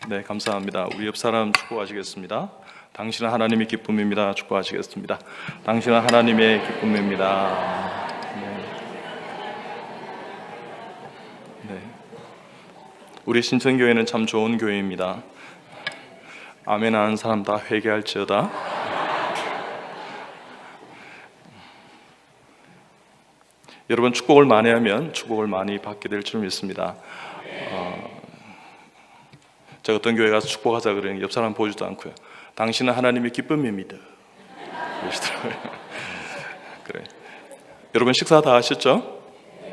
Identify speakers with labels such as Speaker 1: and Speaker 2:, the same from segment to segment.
Speaker 1: 네, 감사합니다. 우리 옆 사람 축복하시겠습니다. 당신은 하나님의 기쁨입니다. 축복하시겠습니다. 당신은 하나님의 기쁨입니다. 네. 우리 신천교회는 참 좋은 교회입니다. 아멘 하는 사람 다 회개할지어다. 여러분, 축복을 많이 하면 축복을 많이 받게 될 줄 믿습니다. 제가 어떤 교회 가서 축복하자 그러니 옆 사람 보지도 않고요. 당신은 하나님의 기쁨입니다. 그러시더라고요. 그래. 여러분, 식사 다 하셨죠?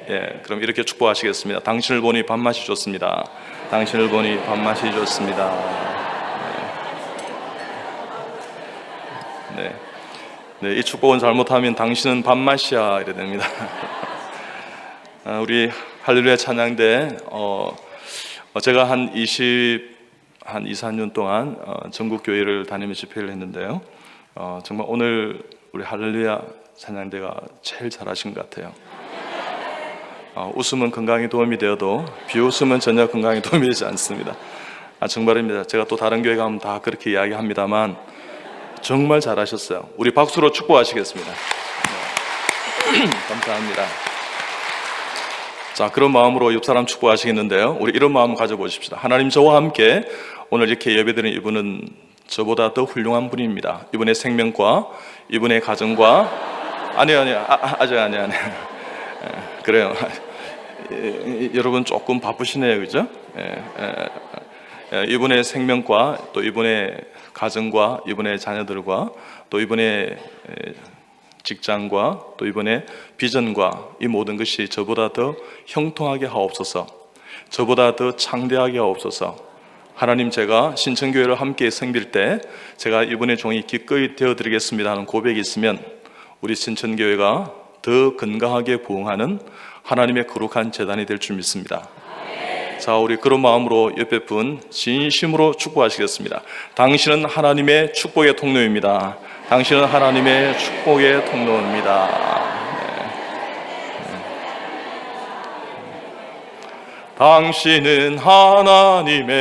Speaker 1: 예, 그럼 이렇게 축복하시겠습니다. 당신을 보니 밥맛이 좋습니다. 당신을 보니 밥맛이 좋습니다. 네. 네, 이 축복은 잘못하면 당신은 밥맛이야 이래 됩니다. 우리 할렐루야 찬양대 제가 한 24년 동안 전국 교회를 다니며 집회를 했는데요. 정말 오늘 우리 할렐루야 찬양대가 제일 잘하신 것 같아요. 웃음은 건강에 도움이 되어도 비웃음은 전혀 건강에 도움이 되지 않습니다. 정말입니다. 제가 또 다른 교회 가면 다 그렇게 이야기합니다만 정말 잘하셨어요. 우리 박수로 축복하시겠습니다. 네. 감사합니다. 자, 그런 마음으로 옆 사람 축복하시겠는데요. 우리 이런 마음 가져보십시다. 하나님, 저와 함께 오늘 이렇게 예배드린 이분은 저보다 더 훌륭한 분입니다. 이분의 생명과 이분의 가정과 아직 아니에요. 그래요. 여러분 조금 바쁘시네요, 그죠? 이분의 생명과 또 이분의 가정과 이분의 자녀들과 또 이분의 직장과 또 이번에 비전과 이 모든 것이 저보다 더 형통하게 하옵소서, 저보다 더 창대하게 하옵소서. 하나님, 제가 신천교회를 함께 섬길 때 제가 이번에 종이 기꺼이 되어드리겠습니다 하는 고백이 있으면 우리 신천교회가 더 건강하게 부흥하는 하나님의 거룩한 재단이 될 줄 믿습니다. 자, 우리 그런 마음으로 옆에 분 진심으로 축복하시겠습니다. 당신은 하나님의 축복의 통로입니다. 당신은 하나님의 축복의 통로입니다. 당신은 하나님의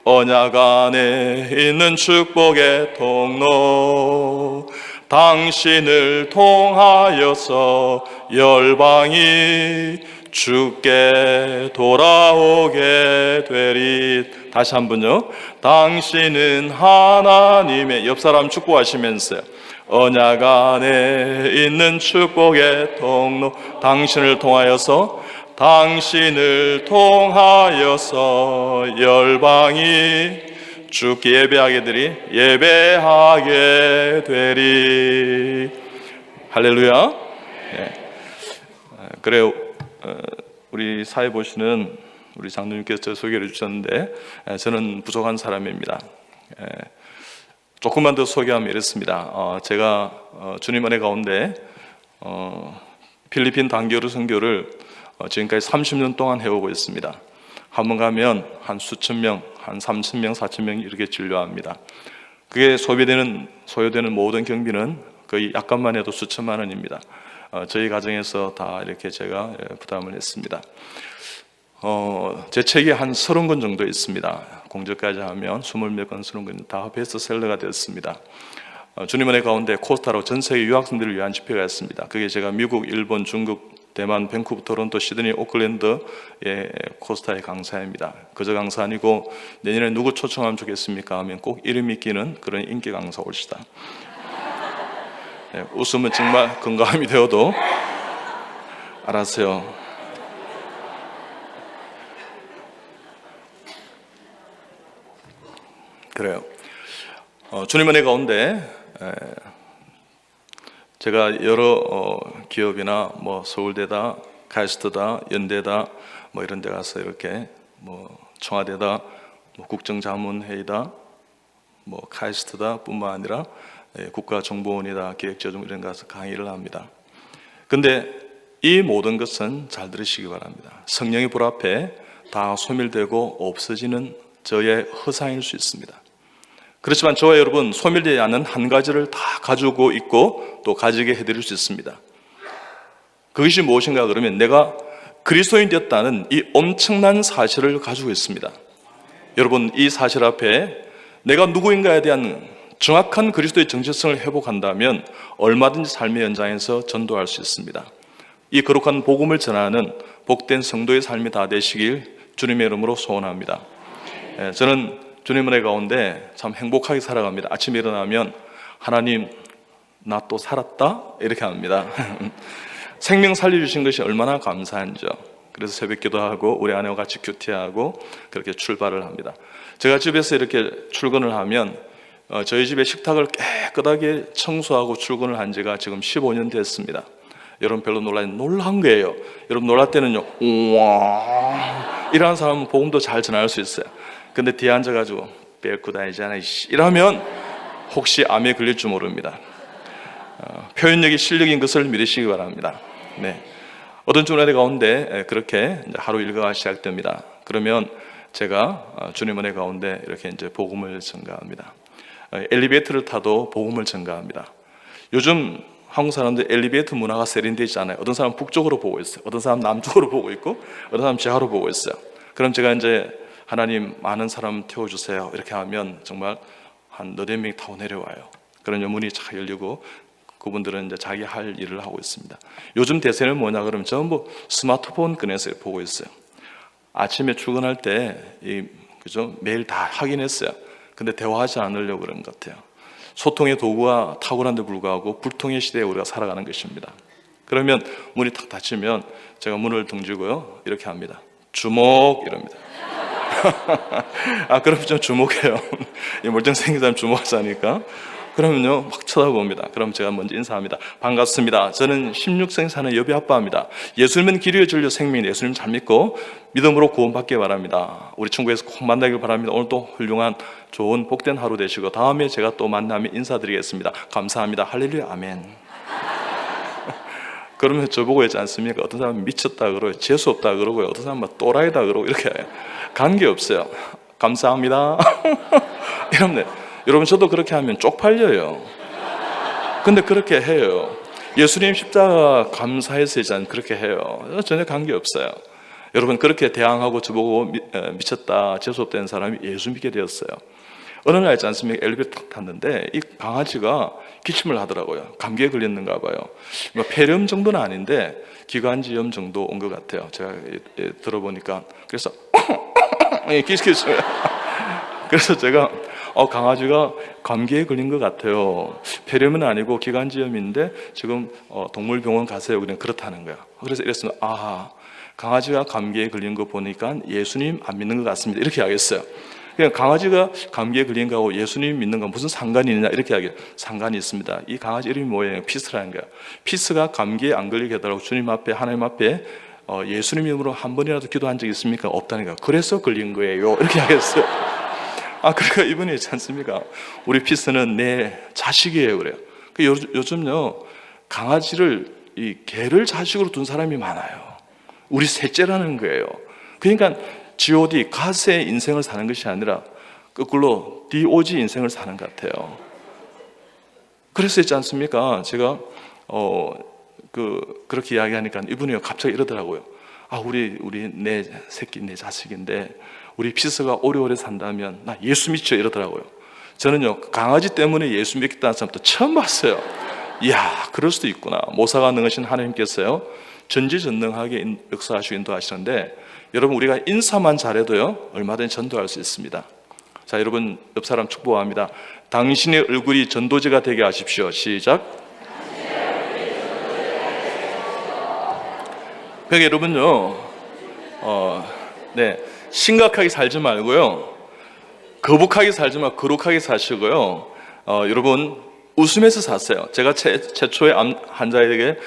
Speaker 1: 언약 안에 있는 축복의 통로, 당신을 통하여서 열방이 주께 돌아오게 되리. 다시 한번요. 당신은 하나님의, 옆 사람 축복하시면서요, 언약 안에 있는 축복의 통로, 당신을 통하여서 열방이 주께 예배하게 되리. 할렐루야. 네. 그래요. 우리 사회 보시는 우리 장로님께서 저 소개를 해주셨는데 저는 부족한 사람입니다. 조금만 더 소개하면 이렇습니다. 제가 주님 은혜 가운데 필리핀 단교로 선교를 지금까지 30년 동안 해오고 있습니다. 한번 가면 한 수천 명, 한 3,000명, 4,000명 이렇게 진료합니다. 그게 소요되는 모든 경비는 거의 약값만 해도 수천만 원입니다. 저희 가정에서 다 이렇게 제가 부담을 했습니다. 제 책이 한 30권 정도 있습니다. 공저까지 하면 20몇 권, 30권 다 베스트셀러가 되었습니다. 주님 은혜 가운데 코스타로 전 세계 유학생들을 위한 집회가 있습니다. 그게 제가 미국, 일본, 중국, 대만, 밴쿠버, 토론토, 시드니, 오클랜드의 코스타의 강사입니다. 그저 강사 아니고 내년에 누구 초청하면 좋겠습니까 하면 꼭 이름이 끼는 그런 인기 강사 올시다. 웃으면 정말 건강함이 되어도 알았어요. 그래요. 주님 은혜 가운데 제가 여러 기업이나 뭐 서울대다, 카이스트다, 연대다 뭐 이런 데 가서 이렇게 뭐 청와대다, 뭐 국정자문회의다, 뭐 카이스트다 뿐만 아니라 국가정보원이다, 기획재정 이런 데 가서 강의를 합니다. 근데 이 모든 것은 잘 들으시기 바랍니다. 성령의 불 앞에 다 소멸되고 없어지는 저의 허상일 수 있습니다. 그렇지만 저와 여러분 소멸되지 않는 한 가지를 다 가지고 있고 또 가지게 해드릴 수 있습니다. 그것이 무엇인가 그러면 내가 그리스도인 되었다는 이 엄청난 사실을 가지고 있습니다. 여러분, 이 사실 앞에 내가 누구인가에 대한 정확한 그리스도의 정체성을 회복한다면 얼마든지 삶의 연장에서 전도할 수 있습니다. 이 거룩한 복음을 전하는 복된 성도의 삶이 다 되시길 주님의 이름으로 소원합니다. 저는 주님 은혜 가운데 참 행복하게 살아갑니다. 아침에 일어나면 하나님, 나 또 살았다? 이렇게 합니다. 생명 살려주신 것이 얼마나 감사한지요. 그래서 새벽 기도하고 우리 아내와 같이 큐티하고 그렇게 출발을 합니다. 제가 집에서 이렇게 출근을 하면 저희 집의 식탁을 깨끗하게 청소하고 출근을 한 지가 지금 15년 됐습니다. 여러분 별로 놀란 거예요. 여러분 놀랄 때는요, 우와 이러는 사람은 복음도 잘 전할 수 있어요. 근데 뒤에 앉아가지고 뺏고 다니잖아 이러면 혹시 암에 걸릴 줄 모릅니다. 표현력이 실력인 것을 믿으시기 바랍니다. 네. 어떤 주님의 가운데 그렇게 이제 하루 일과가 시작됩니다. 그러면 제가 주님 은혜 가운데 이렇게 이제 복음을 전가합니다. 엘리베이터를 타도 복음을 전가합니다. 요즘 한국 사람들 엘리베이터 문화가 세련되어 있잖아요. 어떤 사람은 북쪽으로 보고 있어요. 어떤 사람은 남쪽으로 보고 있고, 어떤 사람은 지하로 보고 있어요. 그럼 제가 이제 하나님 많은 사람 태워주세요 이렇게 하면 정말 한 너댓 명이 타고 내려와요. 그런 문이 쫙 열리고 그분들은 이제 자기 할 일을 하고 있습니다. 요즘 대세는 뭐냐 그러면 전부 스마트폰 꺼내서 보고 있어요. 아침에 출근할 때 그죠? 매일 다 확인했어요. 근데 대화하지 않으려고 그런 것 같아요. 소통의 도구가 탁월한데 불구하고 불통의 시대에 우리가 살아가는 것입니다. 그러면 문이 탁 닫히면 제가 문을 등지고요 이렇게 합니다. 주목 이럽니다. 그럼 좀 주목해요. 이 멀쩡생긴 사람 주목하자니까. 그러면요 막 쳐다봅니다. 그럼 제가 먼저 인사합니다. 반갑습니다. 저는 16생 사는 여비 아빠입니다. 예수님은 길이요 진리요 생명이다. 예수님 잘 믿고 믿음으로 구원받기 바랍니다. 우리 친구에서 꼭 만나길 바랍니다. 오늘도 훌륭한 좋은 복된 하루 되시고 다음에 제가 또 만나면 인사드리겠습니다. 감사합니다. 할렐루야 아멘. 그러면 저보고 했지 않습니까? 어떤 사람은 미쳤다 그러고요, 재수없다 그러고요, 어떤 사람은 또라이다 그러고 이렇게 관계없어요. 감사합니다. 이러면 여러분 저도 그렇게 하면 쪽팔려요. 근데 그렇게 해요. 예수님 십자가 감사해서 그렇게 해요. 전혀 관계없어요. 여러분 그렇게 대항하고 저보고 미쳤다 재수없다는 사람이 예수 믿게 되었어요. 어느 날 있지 않습니까? 엘리베이터 탔는데 이 강아지가 기침을 하더라고요. 감기에 걸렸는가 봐요. 뭐 폐렴 정도는 아닌데 기관지염 정도 온 것 같아요. 제가 들어보니까. 그래서 기침을 그래서 제가 강아지가 감기에 걸린 것 같아요. 폐렴은 아니고 기관지염인데 지금 동물병원 가세요. 그냥 그렇다는 거야. 그래서 이랬으면 강아지가 감기에 걸린 거 보니까 예수님 안 믿는 것 같습니다. 이렇게 하겠어요. 그냥 강아지가 감기에 걸린 거하고 예수님 믿는 건 무슨 상관이 있느냐 이렇게 하게 상관이 있습니다. 이 강아지 이름이 뭐예요? 피스라는 거야. 피스가 감기에 안 걸리게 해달라고 주님 앞에 하나님 앞에 예수님 이름으로 한 번이라도 기도한 적 있습니까? 없다니까. 그래서 걸린 거예요. 이렇게 하겠어요. 그러니까 이분이 있지 않습니까? 우리 피스는 내 자식이에요. 그래요. 요즘요 강아지를 이 개를 자식으로 둔 사람이 많아요. 우리 셋째라는 거예요. 그러니까 G.O.D. 갓의 인생을 사는 것이 아니라 거꾸로 D.O.G. 인생을 사는 것 같아요. 그래서 있지 않습니까? 제가 그렇게 이야기하니까 이분이 갑자기 이러더라고요. 우리 내 새끼 내 자식인데 우리 피스가 오래오래 산다면 나 예수 믿죠 이러더라고요. 저는요 강아지 때문에 예수 믿겠다는 사람도 처음 봤어요. 이야 그럴 수도 있구나. 모사가 능하신 하나님께서요 전지전능하게 역사하시고 인도하시는데 여러분 우리가 인사만 잘해도요 얼마든지 전도할 수 있습니다. 자 여러분 옆 사람 축복합니다. 당신의 얼굴이 전도제가 되게 하십시오. 시작. 그러니까 여러분요 심각하게 살지 말고요 거북하게 살지 말고 거룩하게 사시고요 여러분 웃으면서 사세요. 제가 최초의 암 환자에게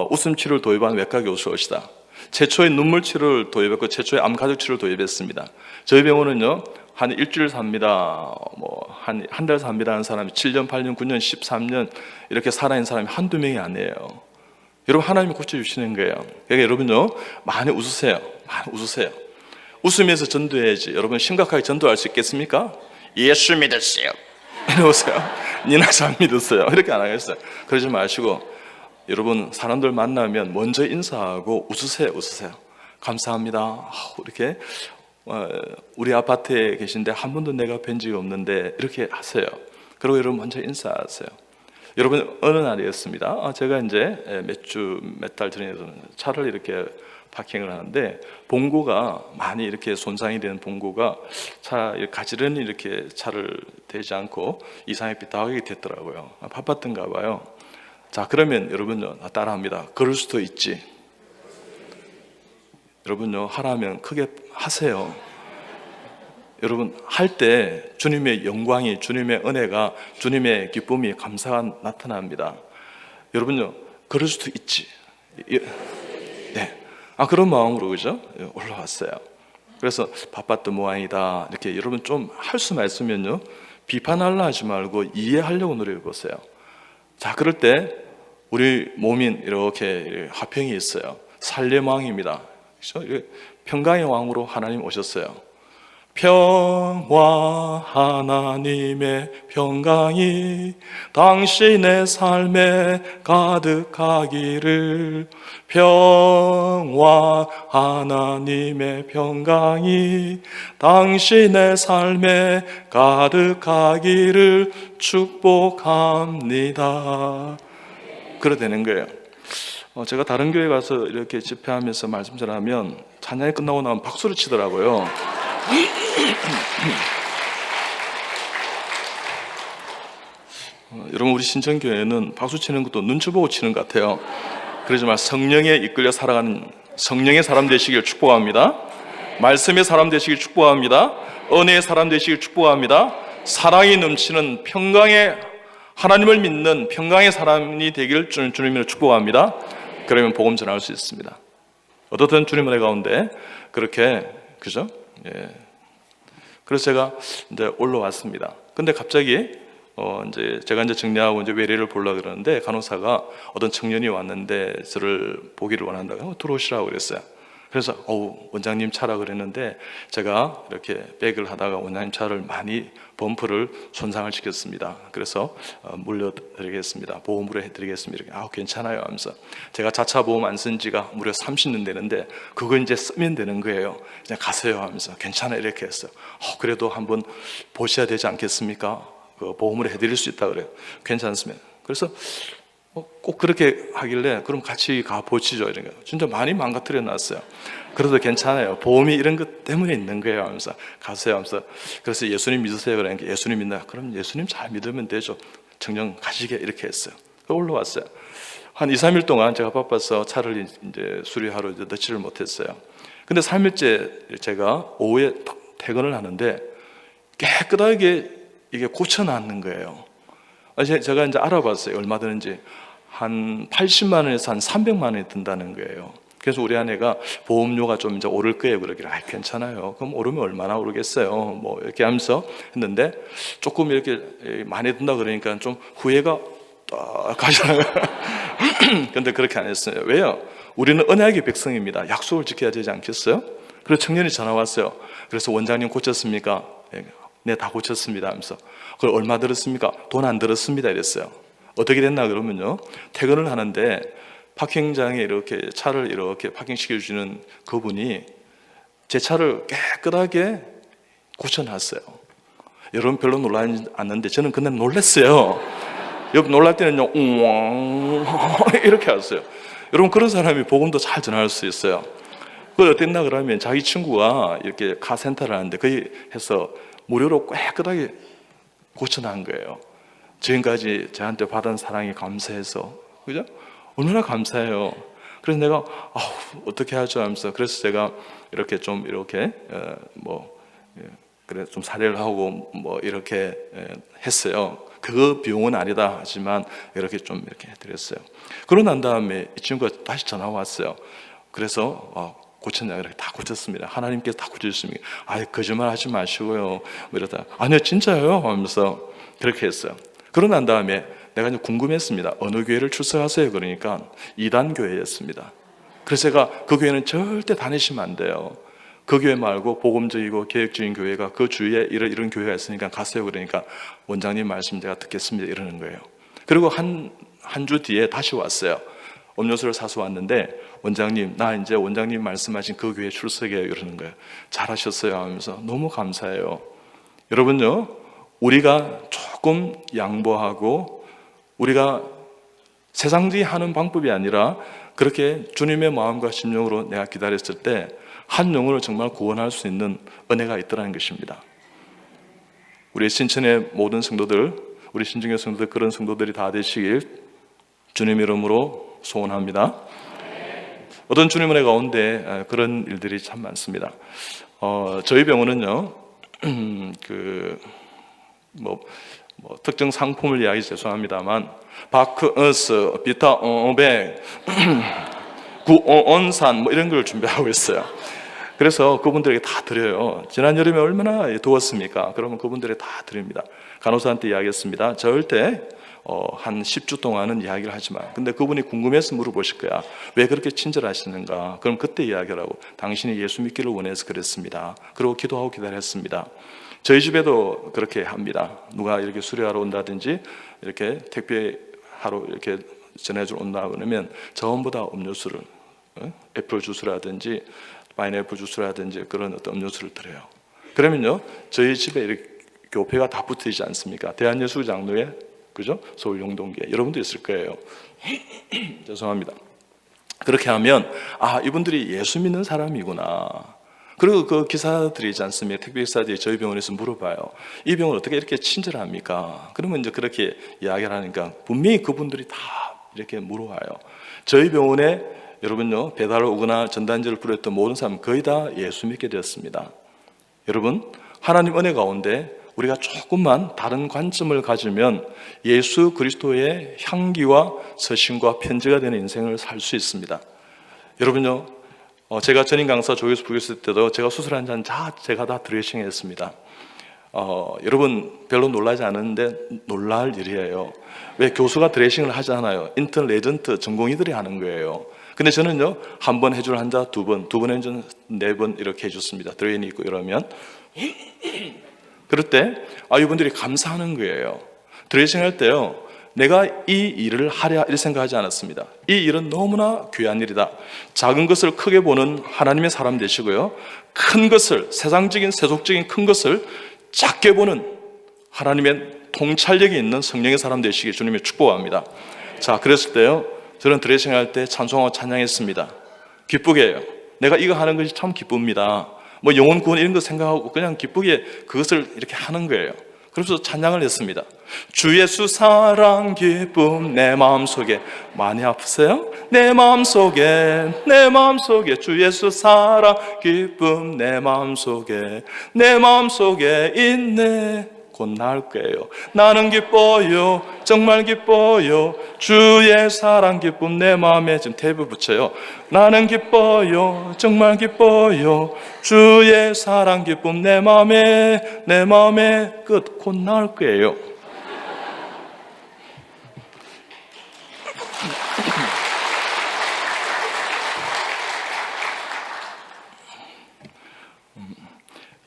Speaker 1: 웃음 치료를 도입한 외과 교수이시다. 최초의 눈물 치료를 도입했고 최초의 암 가족 치료를 도입했습니다. 저희 병원은요 한 일주일 삽니다. 한 달 삽니다 하는 사람이 7년, 8년, 9년, 13년 이렇게 살아있는 사람이 한두 명이 아니에요. 여러분 하나님이 고쳐주시는 거예요. 그러니까 여러분요 많이 웃으세요. 많이 웃으세요. 웃으면서 전도해야지. 여러분 심각하게 전도할 수 있겠습니까? 예수 믿으세요. 이러세요. 니나 잘 믿으세요. 이렇게 안 하겠어요. 그러지 마시고 여러분 사람들 만나면 먼저 인사하고 웃으세요. 감사합니다. 이렇게 우리 아파트에 계신데 한 번도 내가 뵌 적이 없는데 이렇게 하세요. 그리고 여러분 먼저 인사하세요. 여러분 어느 날이었습니다. 제가 이제 몇 달 전에 차를 이렇게 파킹을 하는데 봉고가 많이 이렇게 손상이 된 봉고가 차 가지런히 이렇게 차를 대지 않고 이상하게 삐딱하게 됐더라고요. 바빴던가 봐요. 자, 그러면 여러분요 따라합니다. 그럴 수도 있지. 여러분요 하라면 크게 하세요. 여러분 할 때 주님의 영광이, 주님의 은혜가, 주님의 기쁨이, 감사가 나타납니다. 여러분요 그럴 수도 있지. 네. 그런 마음으로 그죠? 올라왔어요. 그래서 바빴던 모양이다. 이렇게 여러분 좀 할 수만 있으면요 비판하려 하지 말고 이해하려고 노력해 보세요. 자, 그럴 때 우리 몸인 이렇게 화평이 있어요. 살렘 왕입니다. 그렇죠? 평강의 왕으로 하나님 오셨어요. 평화 하나님의 평강이 당신의 삶에 가득하기를, 평화 하나님의 평강이 당신의 삶에 가득하기를 축복합니다. 그래 되는 거예요. 제가 다른 교회 가서 이렇게 집회하면서 말씀 전하면 찬양이 끝나고 나면 박수를 치더라고요. 여러분 우리 신천교회는 박수 치는 것도 눈치 보고 치는 것 같아요. 그러지만 성령에 이끌려 살아가는 성령의 사람 되시길 축복합니다. 말씀의 사람 되시길 축복합니다. 은혜의 사람 되시길 축복합니다. 사랑이 넘치는 평강의 하나님을 믿는 평강의 사람이 되길 주님으로 축복합니다. 그러면 복음 전할 수 있습니다. 어떻든 주님 은혜 가운데 그렇게 그죠? 예. 그래서 제가 이제 올라왔습니다. 근데 갑자기 이제 제가 이제 정리하고 이제 외래를 보려고 그러는데 간호사가 어떤 청년이 왔는데 저를 보기를 원한다고 들어오시라고 그랬어요. 그래서 원장님 차라 그랬는데 제가 이렇게 백을 하다가 원장님 차를 많이 범프를 손상을 시켰습니다. 그래서 물려드리겠습니다. 보험으로 해드리겠습니다. 이렇게 괜찮아요 하면서 제가 자차 보험 안 쓴 지가 무려 30년 되는데 그거 이제 쓰면 되는 거예요. 그냥 가세요 하면서 괜찮아요 이렇게 했어요. 그래도 한번 보셔야 되지 않겠습니까? 그 보험으로 해드릴 수 있다 그래요. 괜찮습니다. 그래서 꼭 그렇게 하길래 그럼 같이 가 보시죠 이런 거. 진짜 많이 망가뜨려 놨어요. 그래도 괜찮아요. 보험이 이런 것 때문에 있는 거예요 하면서 가세요 하면서 그래서 예수님 믿으세요 그러니까 예수님 믿나? 그럼 예수님 잘 믿으면 되죠. 청정 가시게 이렇게 했어요. 올라왔어요. 한 2, 3일 동안 제가 바빠서 차를 이제 수리하러 이제 넣지를 못했어요. 근데 3일째 제가 오후에 퇴근을 하는데 깨끗하게 이게 고쳐놨는 거예요. 제가 이제 알아봤어요. 얼마 드는지. 한 80만 원에서 한 300만 원이 든다는 거예요. 그래서 우리 아내가 보험료가 좀 이제 오를 거예요. 그러길래 괜찮아요. 그럼 오르면 얼마나 오르겠어요. 뭐 이렇게 하면서 했는데 조금 이렇게 많이 든다 그러니까 좀 후회가 딱 가잖아요. 근데 그렇게 안 했어요. 왜요? 우리는 언약의 백성입니다. 약속을 지켜야 되지 않겠어요? 그래서 청년이 전화 왔어요. 그래서 원장님 고쳤습니까? 네, 다 고쳤습니다 하면서 그걸 얼마 들었습니까? 돈 안 들었습니다 이랬어요. 어떻게 됐나 그러면요 퇴근을 하는데 파킹장에 이렇게 차를 이렇게 파킹시켜주는 그분이 제 차를 깨끗하게 고쳐놨어요. 여러분 별로 놀라지 않는데 저는 그날 놀랐어요. 여러분 놀랄 때는요 이렇게 하세요. 여러분 그런 사람이 복음도 잘 전할 수 있어요. 그걸 어땠나 그러면 자기 친구가 이렇게 카센터를 하는데 거기 해서 무료로 깨끗하게 고쳐놓은 거예요. 지금까지 저한테 받은 사랑이 감사해서 그죠? 얼마나 감사해요. 그래서 내가 어떻게 하죠 하면서 그래서 제가 이렇게 좀 이렇게 그래 좀 사례를 하고 뭐 이렇게 했어요. 그 비용은 아니다 하지만 이렇게 좀 이렇게 해드렸어요. 그러고 난 다음에 이 친구가 다시 전화 왔어요. 그래서 고쳤냐 이렇게 다 고쳤습니다. 하나님께서 다 고쳐주십니다. 거짓말 하지 마시고요. 뭐 이러다 아니요 진짜요 하면서 그렇게 했어요. 그러고 난 다음에 내가 이제 궁금했습니다. 어느 교회를 출석하세요? 그러니까 2단 교회였습니다. 그래서 제가 그 교회는 절대 다니시면 안 돼요. 그 교회 말고 복음적이고 계획적인 교회가 그 주위에 이런 교회가 있으니까 가세요. 그러니까 원장님 말씀 제가 듣겠습니다 이러는 거예요. 그리고 한 주 뒤에 다시 왔어요. 음료수를 사서 왔는데 원장님, 나 이제 원장님 말씀하신 그 교회 출석해요. 이러는 거예요. 잘하셨어요 하면서 너무 감사해요. 여러분요, 우리가 조금 양보하고 우리가 세상들이 하는 방법이 아니라 그렇게 주님의 마음과 심령으로 내가 기다렸을 때 한 영혼을 정말 구원할 수 있는 은혜가 있더라는 것입니다. 우리 신천의 모든 성도들, 우리 신중의 성도들, 그런 성도들이 다 되시길 주님 이름으로 소원합니다. 어떤 주님 은혜 가운데 그런 일들이 참 많습니다. 저희 병원은요, 특정 상품을 이야기 죄송합니다만 바크어스, 비타 오백, 구온산 이런 걸 준비하고 있어요. 그래서 그분들에게 다 드려요. 지난 여름에 얼마나 더웠습니까? 그러면 그분들에게 다 드립니다. 간호사한테 이야기했습니다. 절대 한 10주 동안은 이야기를 하지 마. 근데 그분이 궁금해서 물어보실 거야. 왜 그렇게 친절하시는가? 그럼 그때 이야기하라고. 당신이 예수 믿기를 원해서 그랬습니다. 그리고 기도하고 기다렸습니다. 저희 집에도 그렇게 합니다. 누가 이렇게 수리하러 온다든지 이렇게 택배하러 이렇게 전해주러 온다 그러면 전부 다 음료수를, 애플 주스라든지 파인애플 주스라든지 그런 어떤 음료수를 드려요. 그러면요, 저희 집에 이렇게 교패가 다 붙어있지 않습니까? 대한예술장로회, 그죠? 서울 용동계 여러분도 있을 거예요. 죄송합니다. 그렇게 하면 이분들이 예수 믿는 사람이구나. 그리고 그 기사들이 있지 않습니까? 택배 기사들이 저희 병원에서 물어봐요. 이 병원 어떻게 이렇게 친절합니까? 그러면 이제 그렇게 이야기를 하니까 분명히 그분들이 다 이렇게 물어와요. 저희 병원에 여러분요, 배달 오거나 전단지를 뿌렸던 모든 사람 거의 다 예수 믿게 되었습니다. 여러분, 하나님 은혜 가운데 우리가 조금만 다른 관점을 가지면 예수 그리스도의 향기와 서신과 편지가 되는 인생을 살 수 있습니다. 여러분요, 제가 전임 강사 조교수 부교수 때도 제가 수술한 잔 제가 다 드레싱 했습니다. 여러분 별로 놀라지 않은데 놀랄 일이에요. 왜 교수가 드레싱을 하잖아요. 인턴 레전트 전공의들이 하는 거예요. 근데 저는요, 한 번 해줄 환자 두 번 해줄 4번 이렇게 해줬습니다. 드레인이 있고 이러면. 그럴 때 이분들이 감사하는 거예요. 드레싱 할 때요, 내가 이 일을 하랴 이렇게 생각하지 않았습니다. 이 일은 너무나 귀한 일이다. 작은 것을 크게 보는 하나님의 사람 되시고요, 큰 것을, 세상적인 세속적인 큰 것을 작게 보는 하나님의 통찰력이 있는 성령의 사람 되시길 주님이 축복합니다. 자, 그랬을 때요, 저는 드레싱 할 때 찬송하고 찬양했습니다. 기쁘게 해요. 내가 이거 하는 것이 참 기쁩니다. 영혼 구원 이런 거 생각하고 그냥 기쁘게 그것을 이렇게 하는 거예요. 그래서 찬양을 했습니다. 주 예수 사랑 기쁨 내 마음속에. 많이 아프세요? 내 마음속에 주 예수 사랑 기쁨 내 마음속에 있네. 곧 나을 거예요. 나는 기뻐요, 정말 기뻐요. 주의 사랑 기쁨 내 마음에. 지금 탭을 붙여요. 나는 기뻐요, 정말 기뻐요. 주의 사랑 기쁨 내 마음에 끝. 곧 나을 거예요.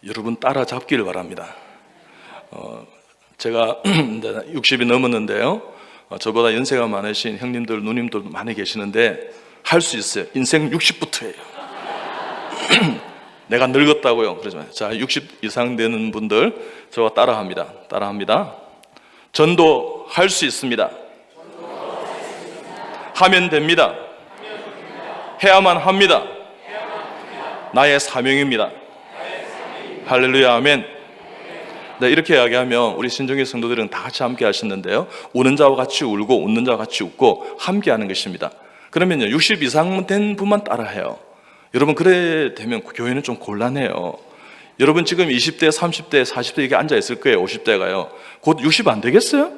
Speaker 1: 여러분 따라잡기를 바랍니다. 제가 60이 넘었는데요, 저보다 연세가 많으신 형님들, 누님들 많이 계시는데 할 수 있어요. 인생 60부터예요. 내가 늙었다고요. 그러지만 자, 60 이상 되는 분들 저와 따라합니다. 전도 할 수 있습니다. 하면 됩니다. 해야만 합니다. 나의 사명입니다. 할렐루야, 아멘. 네, 이렇게 이야기하면 우리 신중의 성도들은 다 같이 함께 하시는데요, 우는 자와 같이 울고 웃는 자와 같이 웃고 함께 하는 것입니다. 그러면요, 60 이상 된 분만 따라해요. 여러분, 그래 되면 교회는 좀 곤란해요. 여러분 지금 20대, 30대, 40대 이게 앉아 있을 거예요. 50대가요. 곧 60 안 되겠어요?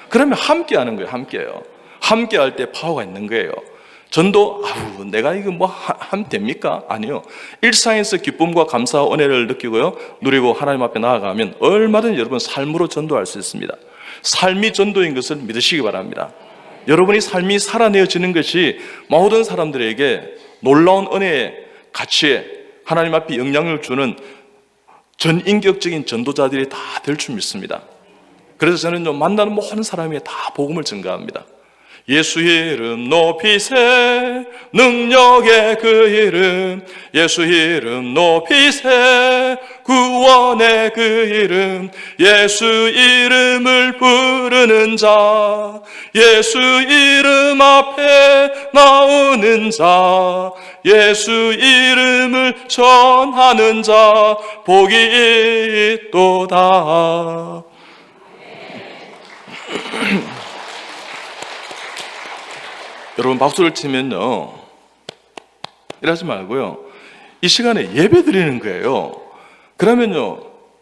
Speaker 1: 그러면 함께 하는 거예요. 함께요. 함께 할 때 파워가 있는 거예요. 전도, 내가 이거 하면 됩니까? 아니요. 일상에서 기쁨과 감사와 은혜를 느끼고요, 누리고 하나님 앞에 나아가면 얼마든지 여러분 삶으로 전도할 수 있습니다. 삶이 전도인 것을 믿으시기 바랍니다. 여러분이 삶이 살아내어지는 것이 모든 사람들에게 놀라운 은혜의 가치에 하나님 앞에 영향을 주는 전인격적인 전도자들이 다 될 줄 믿습니다. 그래서 저는 만나는 모든 사람에게 다 복음을 전가합니다. 예수 이름 높이세 능력의 그 이름 예수 이름 높이세 구원의 그 이름 예수 이름을 부르는 자 예수 이름 앞에 나오는 자 예수 이름을 전하는 자 복이 있도다. 여러분 박수를 치면요 이러지 말고요 이 시간에 예배 드리는 거예요. 그러면요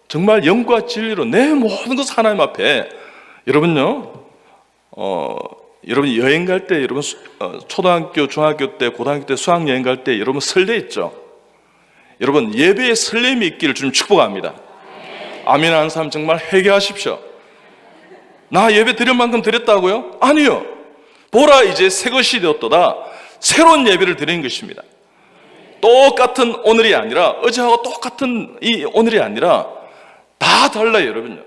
Speaker 1: 정말 영과 진리로 내 모든 것 하나님 앞에 여러분요 여러분 여행 갈 때 여러분 초등학교 중학교 때 고등학교 때 수학여행 갈 때 여러분 설레 있죠. 여러분 예배에 설렘이 있기를 주님 축복합니다. 아멘 하는 사람 정말 회개하십시오. 나 예배 드릴 만큼 드렸다고요? 아니요. 보라 이제 새 것이 되었도다. 새로운 예배를 드리는 것입니다. 똑같은 오늘이 아니라 어제하고 똑같은 이 오늘이 아니라 다 달라요 여러분요.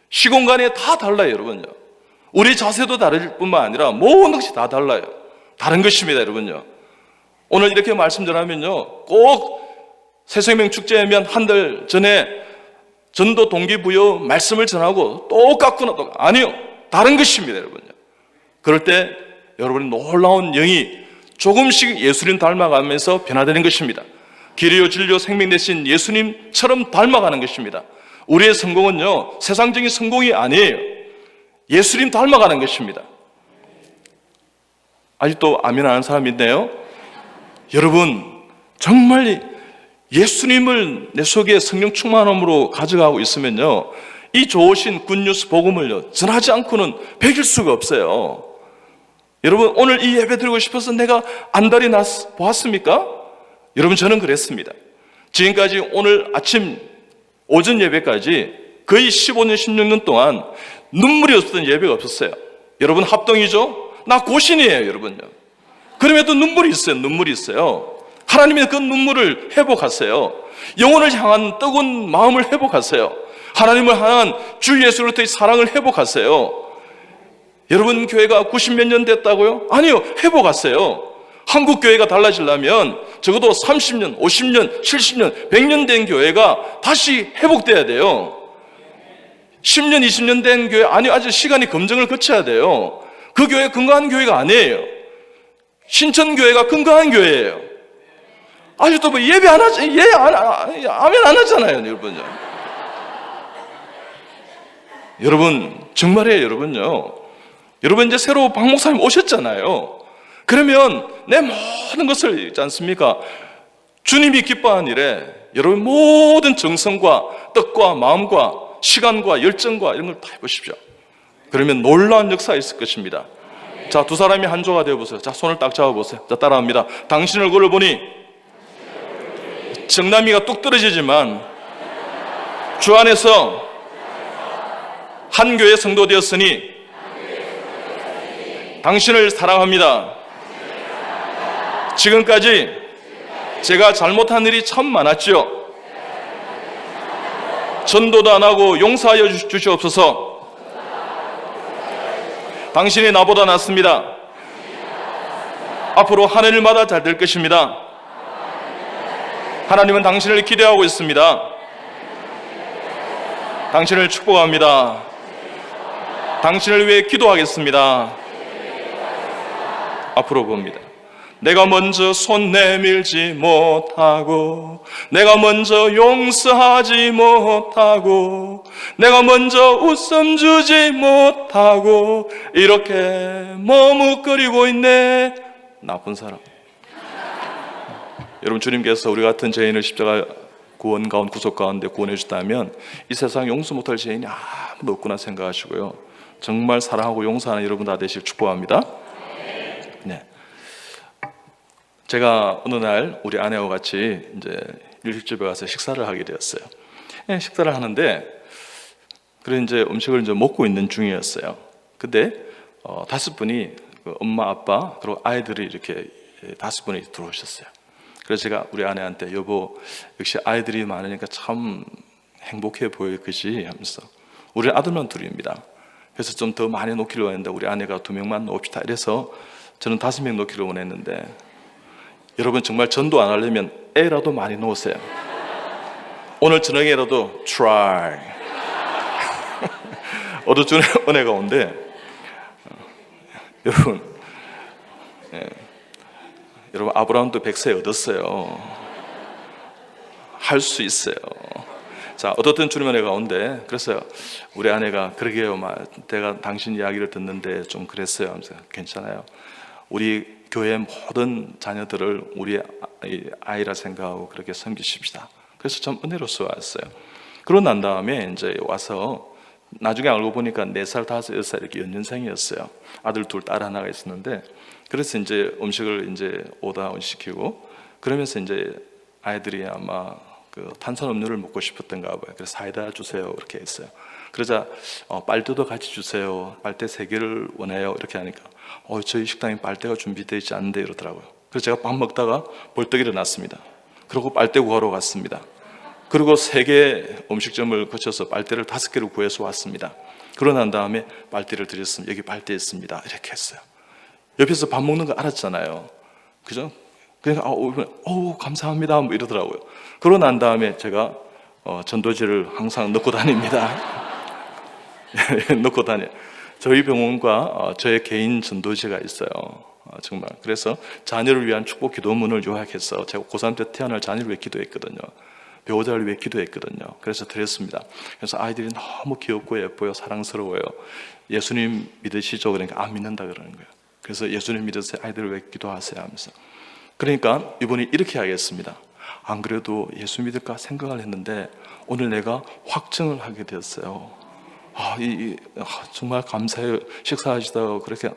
Speaker 1: 시공간에 다 달라요 여러분요. 우리 자세도 다를 뿐만 아니라 모든 것이 다 달라요. 다른 것입니다 여러분요. 오늘 이렇게 말씀 전하면요 꼭 새생명 축제하면 한 달 전에 전도 동기부여 말씀을 전하고 똑같구나 아니요 다른 것입니다 여러분요. 그럴 때 여러분의 놀라운 영이 조금씩 예수님 닮아가면서 변화되는 것입니다. 길이요 진리요 생명 되신 예수님처럼 닮아가는 것입니다. 우리의 성공은요 세상적인 성공이 아니에요. 예수님 닮아가는 것입니다. 아직도 아멘 하는 사람이 있네요. 여러분 정말 예수님을 내 속에 성령 충만함으로 가져가고 있으면요 이 좋으신 굿뉴스 복음을요 전하지 않고는 배길 수가 없어요. 여러분 오늘 이 예배 드리고 싶어서 내가 안달이 보았습니까? 여러분 저는 그랬습니다. 지금까지 오늘 아침 오전 예배까지 거의 15년 16년 동안 눈물이 없었던 예배가 없었어요. 여러분 합동이죠? 나 고신이에요 여러분요. 그럼에도 눈물이 있어요. 눈물이 있어요. 하나님의 그 눈물을 회복하세요. 영혼을 향한 뜨거운 마음을 회복하세요. 하나님을 향한 주 예수로부터의 사랑을 회복하세요. 여러분 교회가 90몇 년 됐다고요? 아니요 회복하세요. 한국 교회가 달라지려면 적어도 30년, 50년, 70년, 100년 된 교회가 다시 회복돼야 돼요. 10년, 20년 된 교회 아직 시간이 검증을 거쳐야 돼요. 그 교회 건강한 교회가 아니에요. 신천교회가 건강한 교회예요. 아직도 뭐 예배 안 하지, 아멘 안 하잖아요 여러분요. 여러분 정말이에요 여러분요. 여러분 이제 새로 박 목사님 오셨잖아요. 그러면 내 모든 것을 있지 않습니까? 주님이 기뻐하는 일에 여러분 모든 정성과 뜻과 마음과 시간과 열정과 이런 걸 다 해보십시오. 그러면 놀라운 역사가 있을 것입니다. 자, 두 사람이 한 조가 되어보세요. 자, 손을 딱 잡아보세요. 자, 따라합니다. 당신 얼굴을 보니 정남이가 뚝 떨어지지만 주 안에서 한 교회 성도 되었으니 당신을 사랑합니다. 지금까지 제가 잘못한 일이 참 많았죠. 전도도 안 하고 용서하여 주시옵소서. 당신이 나보다 낫습니다. 앞으로 하늘마다 잘 될 것입니다. 하나님은 당신을 기대하고 있습니다. 당신을 축복합니다. 당신을 위해 기도하겠습니다. 앞으로 봅니다. 내가 먼저 손 내밀지 못하고, 내가 먼저 용서하지 못하고, 내가 먼저 웃음 주지 못하고, 이렇게 머뭇거리고 있네. 나쁜 사람. 여러분, 주님께서 우리 같은 죄인을 십자가 구원 가운데, 구속 가운데 구원해 주셨다면 이 세상 용서 못할 죄인이 아무도 없구나 생각하시고요, 정말 사랑하고 용서하는 여러분 다 되시길 축복합니다. 네. 제가 어느 날 우리 아내와 같이 이제 일식집에 가서 식사를 하게 되었어요. 네, 식사를 하는데, 그래 이제 음식을 이제 먹고 있는 중이었어요. 근데 5분이 엄마, 아빠 그리고 아이들이 이렇게 5분이 들어오셨어요. 그래서 제가 우리 아내한테, 여보, 역시 아이들이 많으니까 참 행복해 보여, 그지? 하면서. 우리 아들만 둘입니다. 그래서 좀 더 많이 놓기로 했는데 우리 아내가 2명만 놓읍시다 이래서 저는 5명 놓기로 원했는데, 여러분 정말 전도 안 하려면 애라도 많이 놓으세요. 오늘 저녁에라도 try. 어느 주에 은혜가 온대. 여러분, 여러분 아브라함도 100세 얻었어요. 할 수 있어요. 자, 어떻든 주님 은혜가 온대. 그래서 우리 아내가 그러게요, 내가 당신 이야기를 듣는데 좀 그랬어요 하면서, 괜찮아요. 우리 교회 모든 자녀들을 우리 아이라 생각하고 그렇게 섬기십시다. 그래서 참 은혜로서 왔어요. 그러고 난 다음에 이제 와서 나중에 알고 보니까 4살, 5살, 6살 이렇게 연년생이었어요. 아들 2, 딸 하나가 있었는데, 그래서 이제 음식을 이제 오다운 시키고, 그러면서 이제 아이들이 아마 그 탄산음료를 먹고 싶었던가 봐요. 그래서 사이다 주세요 이렇게 했어요. 그러자 빨대도 같이 주세요. 빨대 3개를 원해요 이렇게 하니까 저희 식당에 빨대가 준비되어 있지 않은데 이러더라고요. 그래서 제가 밥 먹다가 벌떡 일어났습니다. 그리고 빨대 구하러 갔습니다. 그리고 3개 음식점을 거쳐서 빨대를 5개를 구해서 왔습니다. 그러고 난 다음에 빨대를 드렸습니다. 여기 빨대 있습니다 이렇게 했어요. 옆에서 밥 먹는 거 알았잖아요. 그죠? 그러니까 감사합니다 뭐 이러더라고요. 그러고 난 다음에 제가 전도지를 항상 넣고 다닙니다. 넣고 다녀요. 저희 병원과 저의 개인 전도지가 있어요. 정말. 그래서 자녀를 위한 축복 기도문을 요약해서 제가 고3 때 태어날 자녀를 위해 기도했거든요. 배우자를 위해 기도했거든요. 그래서 드렸습니다. 그래서 아이들이 너무 귀엽고 예뻐요. 사랑스러워요. 예수님 믿으시죠? 그러니까 안 믿는다 그러는 거예요. 그래서 예수님 믿으세요. 아이들을 위해 기도하세요 하면서. 그러니까 이분이 이렇게 하겠습니다. 안 그래도 예수 믿을까 생각을 했는데 오늘 내가 확증을 하게 되었어요. 정말 감사해요. 식사하시다가 그렇게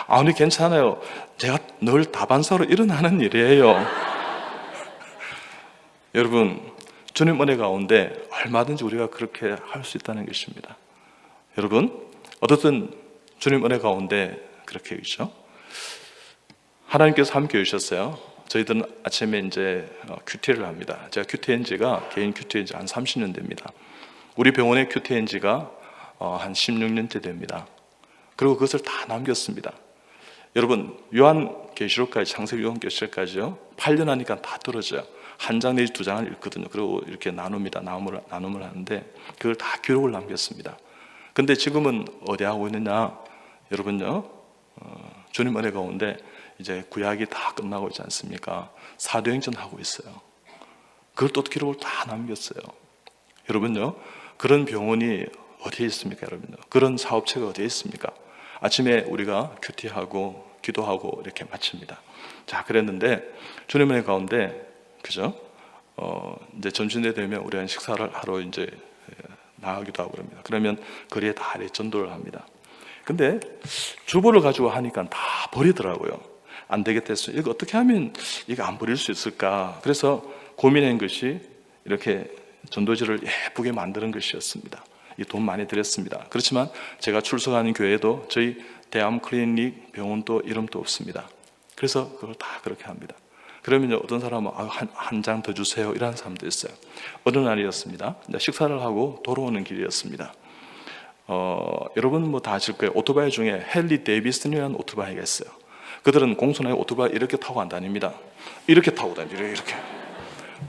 Speaker 1: 아니 괜찮아요. 제가 늘 다반사로 일어나는 일이에요. 여러분, 주님 은혜 가운데 얼마든지 우리가 그렇게 할 수 있다는 것입니다. 여러분, 어떻든 주님 은혜 가운데 그렇게 있죠. 하나님께서 함께 해주셨어요. 저희들은 아침에 이제 큐티를 합니다. 제가 큐티엔지가 개인 큐티엔지 한 30년 됩니다. 우리 병원의 큐티엔지가 한 16년째 됩니다. 그리고 그것을 다 남겼습니다. 여러분, 요한계시록까지, 창세기 요한계시록까지요 8년 하니까 다 떨어져요. 한 장 내지 2장을 읽거든요. 그리고 이렇게 나눔을 하는데 그걸 다 기록을 남겼습니다. 근데 지금은 어디 하고 있느냐? 여러분요, 주님 은혜 가운데 이제 구약이 다 끝나고 있지 않습니까? 사도행전 하고 있어요. 그걸 또 기록을 다 남겼어요. 여러분요, 그런 병원이 어디에 있습니까? 여러분요, 그런 사업체가 어디에 있습니까? 아침에 우리가 큐티하고 기도하고 이렇게 마칩니다. 자, 그랬는데 주님 은혜 가운데, 그죠? 이제 점심때 되면 우리는 식사를 하러 이제 나가기도 하고 그럽니다. 그러면 거리에 다 전도를 합니다. 근데 주보를 가지고 하니까 다 버리더라고요. 안 되겠다 했어요. 이거 어떻게 하면 이거 안 버릴 수 있을까? 그래서 고민한 것이 이렇게 전도지를 예쁘게 만드는 것이었습니다. 이 돈 많이 들였습니다. 그렇지만 제가 출석하는 교회도 저희 대암 클리닉 병원도 이름도 없습니다. 그래서 그걸 다 그렇게 합니다. 그러면 어떤 사람은 한 장 더 주세요 이런 사람도 있어요. 어느 날이었습니다. 식사를 하고 돌아오는 길이었습니다. 여러분 뭐 다 아실 거예요. 오토바이 중에 헨리 데이비슨이라는 오토바이가 있어요. 그들은 공손하게 오토바이 이렇게 타고 안 다닙니다. 이렇게 타고 다닙니다. 이렇게.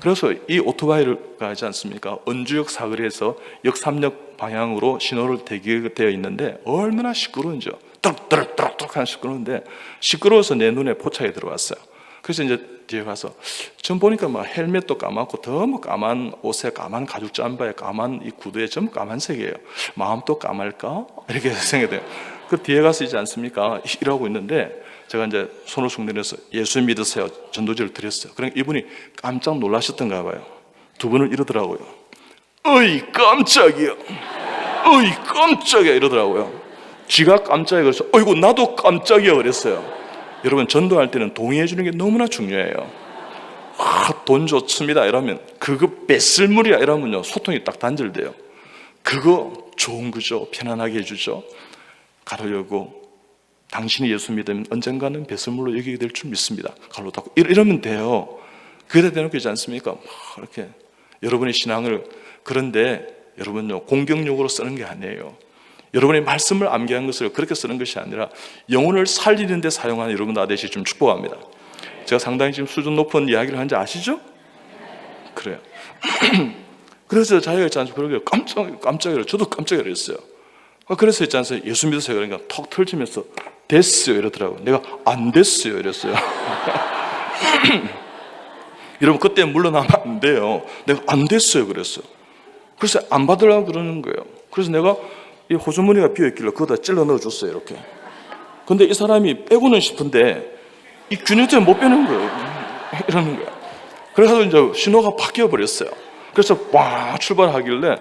Speaker 1: 그래서 이 오토바이를 가지 않습니까? 은주역 사거리에서 역 3역 방향으로 신호를 대기되어 있는데 얼마나 시끄러운지요. 뚜룩뚜룩뚜룩 하는 시끄러운데 시끄러워서 내 눈에 포착이 들어왔어요. 그래서 이제 뒤에 가서 전 보니까 막 헬멧도 까맣고 더 뭐 까만 옷에 까만 가죽 잠바에 까만 이 구두에 전부 까만색이에요. 마음도 까말까? 이렇게 생각이 돼요. 그 뒤에 가서 있지 않습니까? 일하고 있는데 제가 이제 손을 쑥 내려서 예수 믿으세요 전도지를 드렸어요. 그러니까 이분이 깜짝 놀라셨던가 봐요. 두 분을 이러더라고요. 어이 깜짝이야. 어이 깜짝이야 이러더라고요. 지가 깜짝이야 그래서 어이구 나도 깜짝이야 그랬어요. 여러분 전도할 때는 동의해 주는 게 너무나 중요해요. 돈 좋습니다 이러면 그거 뱃슬물이야 이러면요 소통이 딱 단절돼요. 그거 좋은 거죠. 편안하게 해주죠. 가로 열고 당신이 예수 믿으면 언젠가는 배설물로 여기게 될 줄 믿습니다. 가로 닫고 이러면 돼요. 그래 대놓고 있지 않습니까? 이렇게 여러분의 신앙을. 그런데 여러분요 공격용으로 쓰는 게 아니에요. 여러분의 말씀을 암기한 것을 그렇게 쓰는 것이 아니라 영혼을 살리는 데 사용하는 여러분 다 되시길 좀 축복합니다. 제가 상당히 지금 수준 높은 이야기를 하는지 아시죠? 그래요. 그래서 자기가 있지 않습니까? 그러게 깜짝이야. 저도 깜짝이야 그랬어요. 그래서 있지 않습니까? 예수 믿으세요. 그러니까 턱 털치면서 됐어요 이러더라고요. 내가 안 됐어요 이랬어요. 여러분 그때 물러나면 안 돼요. 내가 안 됐어요 그랬어요. 그래서 안 받으려고 그러는 거예요. 그래서 내가 이 호주머니가 비어있길래 그거다 찔러 넣어줬어요 이렇게. 근데 이 사람이 빼고는 싶은데 이 균형점을 못 빼는 거예요. 이러는 거예요. 그래서 이제 신호가 바뀌어 버렸어요. 그래서 와 출발하길래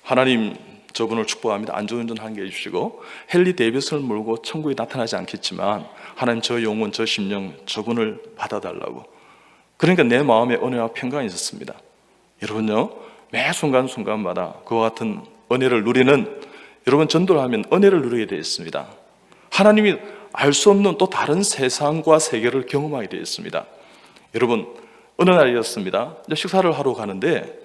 Speaker 1: 하나님 저분을 축복합니다. 안전운전 하게 해주시고 헨리 데이비슨을 몰고 천국에 나타나지 않겠지만 하나님 저 영혼 저 심령 저분을 받아달라고. 그러니까 내 마음에 은혜와 평강이 있었습니다. 여러분요 매 순간순간마다 그와 같은 은혜를 누리는 여러분 전도를 하면 은혜를 누리게 되어 있습니다. 하나님이 알 수 없는 또 다른 세상과 세계를 경험하게 되어 있습니다. 여러분 어느 날이었습니다. 이제 식사를 하러 가는데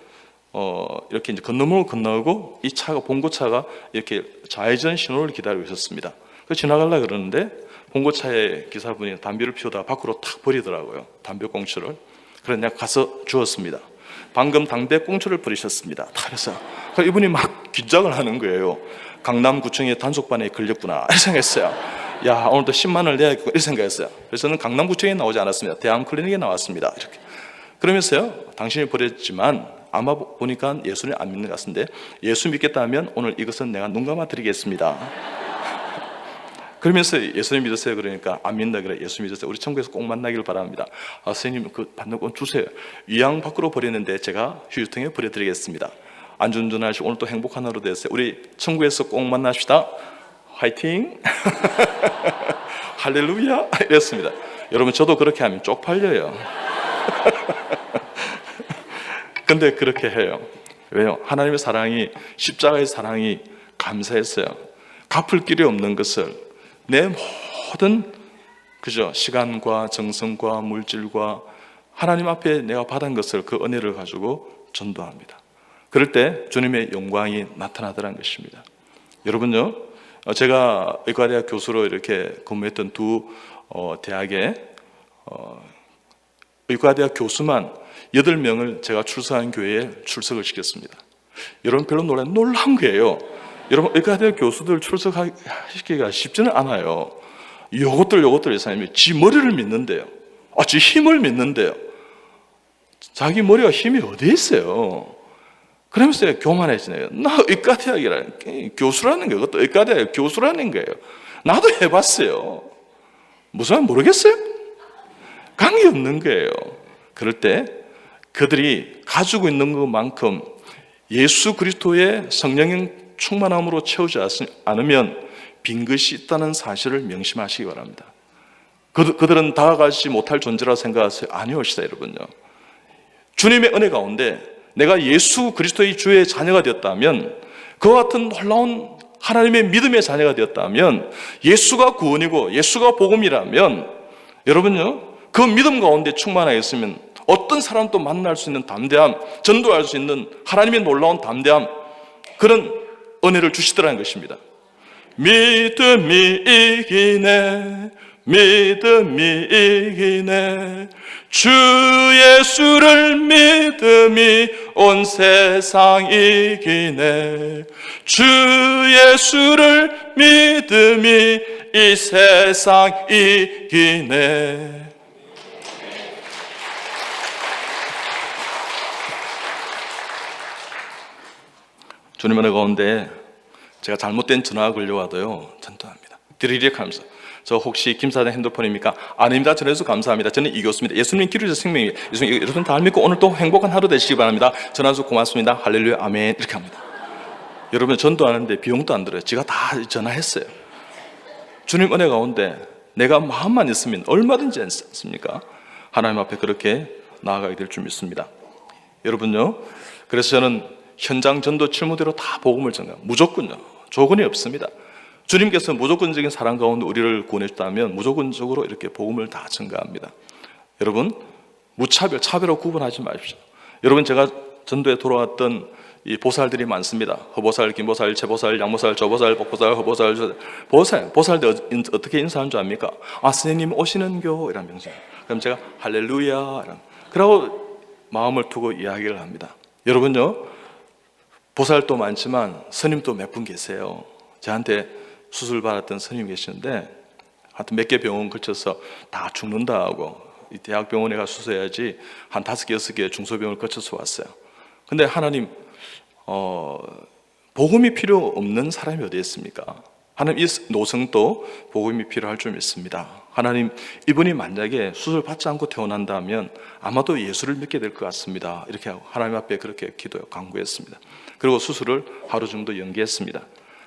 Speaker 1: 이렇게 이제 건너문을 건너고 이 차가 봉고차가 이렇게 좌회전 신호를 기다리고 있었습니다. 그래서 지나가려고 그러는데 봉고차의 기사분이 담배를 피우다가 밖으로 탁 버리더라고요. 담배 꽁초를. 그래서 내가 가서 주었습니다. 방금 담배 꽁초를 버리셨습니다. 그래서 이분이 막 긴장을 하는 거예요. 강남구청의 단속반에 걸렸구나 이렇게 생각했어요. 야 오늘도 10만 원을 내야겠고 이렇게 생각했어요. 그래서 저는 강남구청에 나오지 않았습니다. 대암클리닉에 나왔습니다. 이렇게. 그러면서요 당신이 버렸지만 아마 보니까 예수를 안 믿는 것 같은데 예수 믿겠다 하면 오늘 이것은 내가 눈 감아 드리겠습니다. 그러면서 예수님 믿으세요 그러니까 안 믿는다 그래. 예수 믿으세요. 우리 천국에서 꼭 만나기를 바랍니다. 선생님 그 받는 건 주세요. 위양 밖으로 버렸는데 제가 휴유통에 버려드리겠습니다. 안전운전하시고 오늘 또 행복한 하루 되세요. 우리 천국에서 꼭 만납시다. 화이팅. 할렐루야 이랬습니다. 여러분 저도 그렇게 하면 쪽팔려요. 근데 그렇게 해요. 왜요? 하나님의 사랑이 십자가의 사랑이 감사했어요. 갚을 길이 없는 것을 내 모든 그죠 시간과 정성과 물질과 하나님 앞에 내가 받은 것을 그 은혜를 가지고 전도합니다. 그럴 때 주님의 영광이 나타나더라는 것입니다. 여러분요, 제가 의과대학 교수로 이렇게 근무했던 두 대학에 의과대학 교수만 8명을 제가 출석한 교회에 출석을 시켰습니다. 여러분 별로 놀라운 거예요. 여러분 의과대학 교수들 출석시키기가 쉽지는 않아요. 요것들 이사님이 지 머리를 믿는데요. 지 힘을 믿는데요. 자기 머리가 힘이 어디에 있어요? 그러면서 교만해지네요. 나 의과대학이라는 교수라는 거예요. 그것도 의과대학 교수라는 거예요. 나도 해봤어요. 무슨 말 모르겠어요? 관계없는 거예요. 그럴 때 그들이 가지고 있는 것만큼 예수 그리스도의 성령의 충만함으로 채우지 않으면 빈 것이 있다는 사실을 명심하시기 바랍니다. 그들은 다가가지 못할 존재라 생각하세요? 아니오시다 여러분요. 주님의 은혜 가운데 내가 예수 그리스도의 주의 자녀가 되었다면, 그와 같은 놀라운 하나님의 믿음의 자녀가 되었다면, 예수가 구원이고 예수가 복음이라면 여러분요 그 믿음 가운데 충만하였으면 어떤 사람도 만날 수 있는 담대함, 전도할 수 있는 하나님의 놀라운 담대함, 그런 은혜를 주시더라는 것입니다. 믿음이 이기네, 믿음이 이기네, 주 예수를 믿음이 온 세상 이기네, 주 예수를 믿음이 이 세상 이기네. 주님 은혜 가운데 제가 잘못된 전화가 걸려와도요 전도합니다. 드리릭 하면서 저 혹시 김 사장 핸드폰입니까? 아닙니다. 전해주셔서 감사합니다. 저는 이 교수입니다. 예수님 기르셔서 생명이에요. 여러분 다 믿고 오늘 또 행복한 하루 되시기 바랍니다. 전화주셔서 고맙습니다. 할렐루야 아멘 이렇게 합니다. 여러분 전도하는데 비용도 안 들어요. 제가 다 전화했어요. 주님 은혜 가운데 내가 마음만 있으면 얼마든지 않습니까? 하나님 앞에 그렇게 나아가게 될 줄 믿습니다. 여러분요, 그래서 저는 현장 전도 실무대로 다 복음을 전가요. 무조건요. 조건이 없습니다. 주님께서 무조건적인 사랑 가운데 우리를 구원했다면 무조건적으로 이렇게 복음을 다 전가합니다. 여러분, 무차별, 차별로 구분하지 마십시오. 여러분, 제가 전도에 돌아왔던 이 보살들이 많습니다. 허보살, 김보살, 채보살, 양보살, 저보살, 복보살, 허보살, 보살들 어떻게 인사하는 줄 압니까? 아, 스님 오시는교 이런 명칭. 그럼 제가 할렐루야 이런. 그러고 마음을 두고 이야기를 합니다. 여러분요, 보살도 많지만 스님도 몇 분 계세요. 저한테 수술 받았던 스님 계시는데 하여튼 몇 개 병원 거쳐서 다 죽는다 하고 이 대학병원에 가 수술해야지 한 5개, 6개 중소병원을 거쳐서 왔어요. 근데 하나님, 복음이 필요 없는 사람이 어디 있습니까? 하나님, 이 노성도 복음이 필요할 줄 믿습니다. 하나님, 이분이 만약에 수술 받지 않고 태어난다면 아마도 예수를 믿게 될 것 같습니다. 이렇게 하고 하나님 앞에 그렇게 간구했습니다. 그리고 수술을 하루 정도 연기했습니다.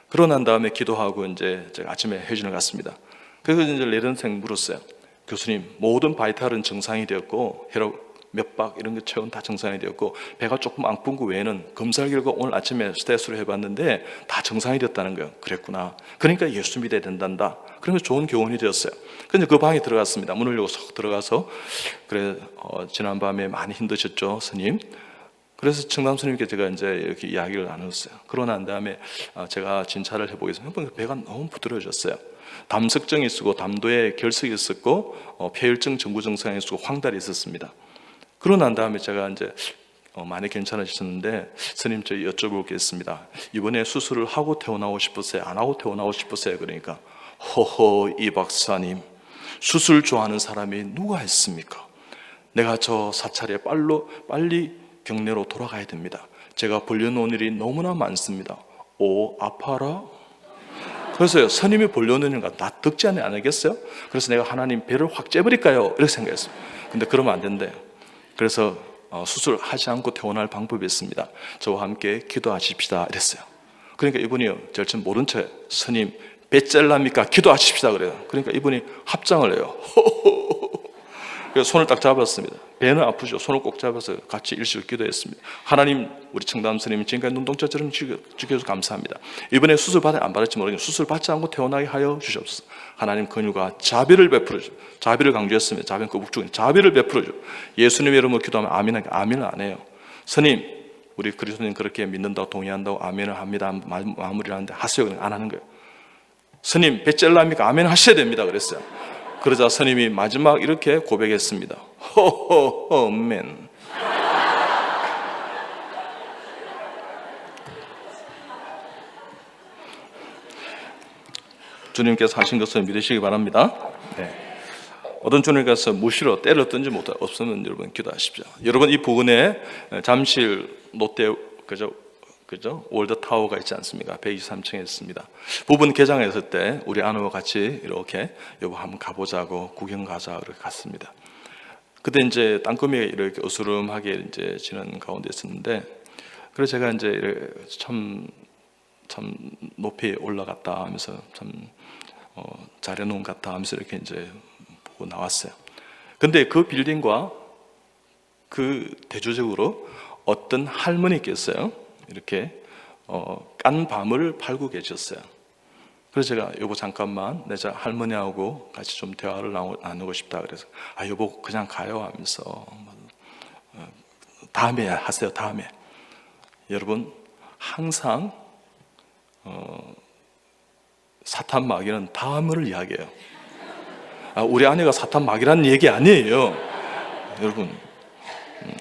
Speaker 1: 그러고 난 다음에 기도하고 이제 제가 아침에 회진을 갔습니다. 그래서 이제 레전생 물었어요. 교수님, 모든 바이탈은 정상이 되었고 혈압 몇 박 이런 거 체온 다 정상이 되었고 배가 조금 안 푼 거 외에는 검사 결과 오늘 아침에 스트레스로 해봤는데 다 정상이 됐다는 거예요. 그랬구나. 그러니까 예수 믿어야 된단다. 그러면서 좋은 교훈이 되었어요. 그런데 그 방에 들어갔습니다. 문을 열고 쏙 들어가서 그래, 지난밤에 많이 힘드셨죠, 스님? 그래서 청담 스님께 제가 이제 이렇게 이야기를 나눴어요. 그러고 난 다음에 제가 진찰을 해보겠습니다. 배가 너무 부드러워졌어요. 담석증이 있었고 담도에 결석이 있었고 폐혈증 전구 증상이 있었고 황달이 있었습니다. 그러고 난 다음에 제가 이제 많이 괜찮아지셨는데 스님, 저 여쭤볼 게 있습니다. 이번에 수술을 하고 태어나고 싶으세요? 안 하고 태어나고 싶으세요? 그러니까 허허, 이 박사님, 수술 좋아하는 사람이 누가 했습니까? 내가 저 사찰에 빨리 경내로 돌아가야 됩니다. 제가 벌려놓은 일이 너무나 많습니다. 오, 아파라? 그래서 스님이 벌려놓는 거 나 덕지 안 하겠어요? 그래서 내가 하나님 배를 확 째버릴까요? 이렇게 생각했어요. 근데 그러면 안 된대요. 그래서 수술하지 않고 퇴원할 방법이 있습니다. 저와 함께 기도하십시다 이랬어요. 그러니까 이분이 절친 모른 채 스님 배 짤랍니까? 기도하십시다 그래요. 그러니까 이분이 합장을 해요. 그래서 손을 딱 잡았습니다. 배는 아프죠. 손을 꼭 잡아서 같이 일시를 기도했습니다. 하나님, 우리 청담 스님이 지금까지 눈동자처럼 지켜줘서 감사합니다. 이번에 수술 받아 안 받을지 모르겠는데 수술 받지 않고 태어나게 하여 주시옵소서. 하나님 근유가 자비를 베풀어 줘. 자비를 강조했습니다. 자비는 거북중에 자비를 베풀어 줘. 예수님 이름으로 기도하면 아멘, 아멘을 안 해요. 스님, 우리 그리스도인 그렇게 믿는다고 동의한다고 아멘을 합니다. 마무리를 하는데 하세요. 그냥 안 하는 거예요. 스님, 배 짤랍니까? 아멘 하셔야 됩니다. 그랬어요. 그러자 스님이 마지막 이렇게 고백했습니다. 호호호 맨. 주님께서 하신 것을 믿으시기 바랍니다. 네. 어떤 주님께서 무시로 때렸든지 없으면 여러분 기도하십시오. 여러분, 이 부근에 잠실 롯데 그죠? 월드타워가 있지 않습니까? 123층에 있습니다. 부분 개장했을 때 우리 아내와 같이 이렇게 여보 한번 가보자고 구경 가자 이렇게 갔습니다. 그때 이제 땅거미가 이렇게 어스름하게 이제 지는 가운데 있었는데, 그래서 제가 이제 참 높이 올라갔다 하면서 참 잘해놓은 것 같다 하면서 이렇게 이제 보고 나왔어요. 근데 그 빌딩과 그 대조적으로 어떤 할머니께서요 이렇게 깐 밤을 팔고 계셨어요. 그래서 제가 여보 잠깐만 내 할머니하고 같이 좀 대화를 나누고 싶다 그래서 여보 그냥 가요 하면서 다음에 하세요. 다음에. 여러분, 항상 사탄 마귀는 다음을 이야기해요. 우리 아내가 사탄 마귀라는 얘기 아니에요. 여러분,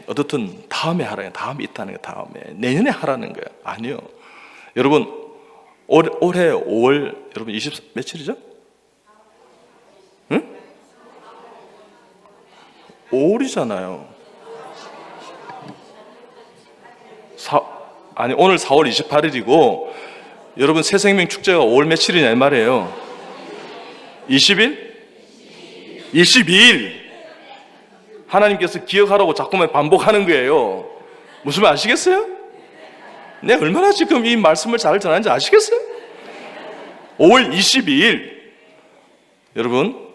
Speaker 1: 어떻든 다음에 하라는 거예요. 다음에 있다는 거예요. 다음에 내년에 하라는 거예요. 아니요. 여러분, 올해 5월 여러분 20 며칠이죠? 응? 5월이잖아요. 오늘 4월 28일이고 여러분 새생명 축제가 5월 며칠이냐 이 말이에요. 20일? 22일. 하나님께서 기억하라고 자꾸만 반복하는 거예요. 무슨 말 아시겠어요? 내가 얼마나 지금 이 말씀을 잘 전하는지 아시겠어요? 5월 22일. 여러분,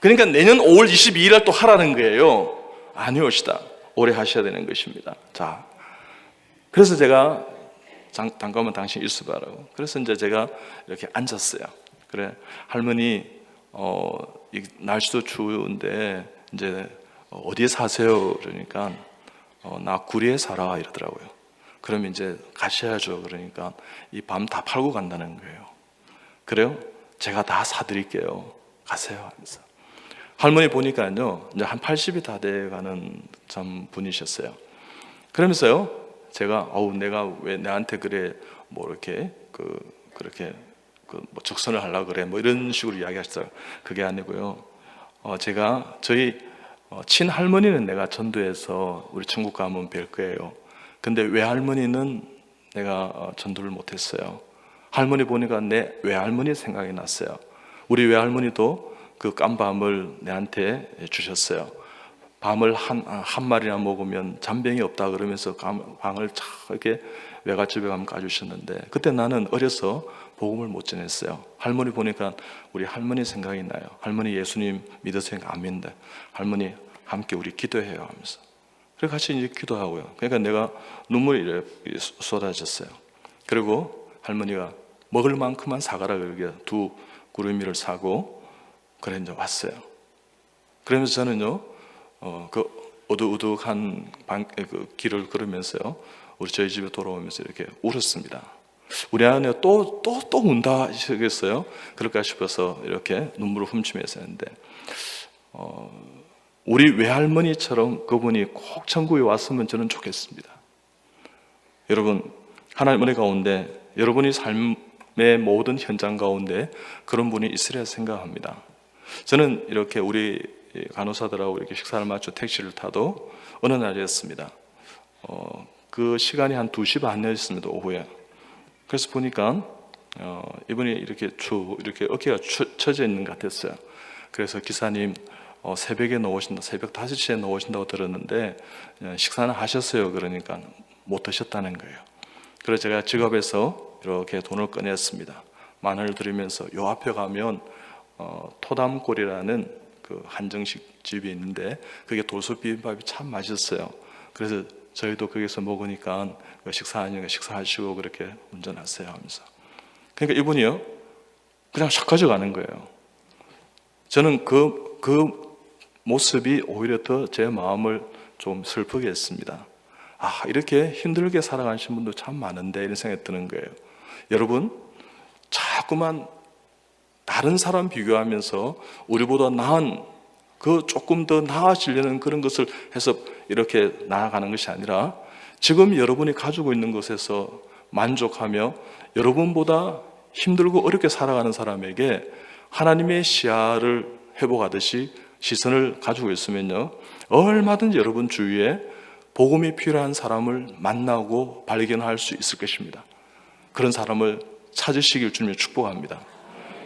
Speaker 1: 그러니까 내년 5월 22일 날 또 하라는 거예요. 아니오시다. 오래 하셔야 되는 것입니다. 자, 그래서 제가 잠깐만 당신 일수바라고. 그래서 이제 제가 이렇게 앉았어요. 그래, 할머니, 날씨도 추운데 이제 어디에 사세요? 그러니까 나 구리에 살아 이러더라고요. 그러면 이제 가셔야죠. 그러니까 이 밤 다 팔고 간다는 거예요. 그래요? 제가 다 사드릴게요. 가세요 하면서. 할머니 보니까요, 이제 한 80이 다 돼가는 참 분이셨어요. 그러면서요, 제가 내가 왜 내한테 그래 뭐 이렇게 그렇게 뭐 적선을 하려고 그래 뭐 이런 식으로 이야기하셨어요. 그게 아니고요. 제가 저희 친할머니는 내가 전도해서 우리 천국 가면 뵐 거예요. 근데 외할머니는 내가 전도를 못했어요. 할머니 보니까 내 외할머니 생각이 났어요. 우리 외할머니도 그 깜밤을 내한테 주셨어요. 밤을 한 마리나 먹으면 잔병이 없다 그러면서 방을 쫙 이렇게 외갓집에 가면 까주셨는데, 그때 나는 어려서 복음을 못 전했어요. 할머니 보니까 우리 할머니 생각이 나요. 할머니 예수님 믿으세요? 안 믿는다. 할머니 함께 우리 기도해요 하면서. 그래서 같이 이제 기도하고요. 그러니까 내가 눈물이 이렇게 쏟아졌어요. 그리고 할머니가 먹을 만큼만 사가라 그러게 두 구루미를 사고 그래 이제 왔어요. 그러면서 저는요, 그 어두우둑한 그 길을 걸으면서요, 우리 저희 집에 돌아오면서 이렇게 울었습니다. 우리 아내가 또 운다 하시겠어요? 그럴까 싶어서 이렇게 눈물을 훔치면서 했는데, 우리 외할머니처럼 그분이 꼭 천국에 왔으면 저는 좋겠습니다. 여러분, 하나님 은혜 가운데 여러분이 삶의 모든 현장 가운데 그런 분이 있으리라 생각합니다. 저는 이렇게 우리 간호사들하고 이렇게 식사를 마쳐 택시를 타도 어느 날이었습니다. 그 시간이 한 2시 반이었습니다, 오후에. 그래서 보니까 이분이 이렇게 이렇게 어깨가 처져 있는 것 같았어요. 그래서 기사님 새벽에 나오신다, 새벽 5시에 나오신다고 들었는데 식사는 하셨어요? 그러니까 못 드셨다는 거예요. 그래서 제가 지갑에서 이렇게 돈을 꺼냈습니다. 만원을 드리면서 요 앞에 가면 토담골이라는 그 한정식 집이 있는데 그게 돌솥 비빔밥이 참 맛있어요. 그래서 저희도 거기서 먹으니까 식사하니까 식사하시고 그렇게 운전하세요 하면서. 그러니까 이분이요, 그냥 샥 가져가는 거예요. 저는 그 모습이 오히려 더 제 마음을 좀 슬프게 했습니다. 이렇게 힘들게 살아가신 분도 참 많은데 이런 생각이 드는 거예요. 여러분, 자꾸만 다른 사람 비교하면서 우리보다 나은 조금 더 나아지려는 그런 것을 해서 이렇게 나아가는 것이 아니라 지금 여러분이 가지고 있는 것에서 만족하며 여러분보다 힘들고 어렵게 살아가는 사람에게 하나님의 시야를 회복하듯이 시선을 가지고 있으면요, 얼마든지 여러분 주위에 복음이 필요한 사람을 만나고 발견할 수 있을 것입니다. 그런 사람을 찾으시길 주님이 축복합니다.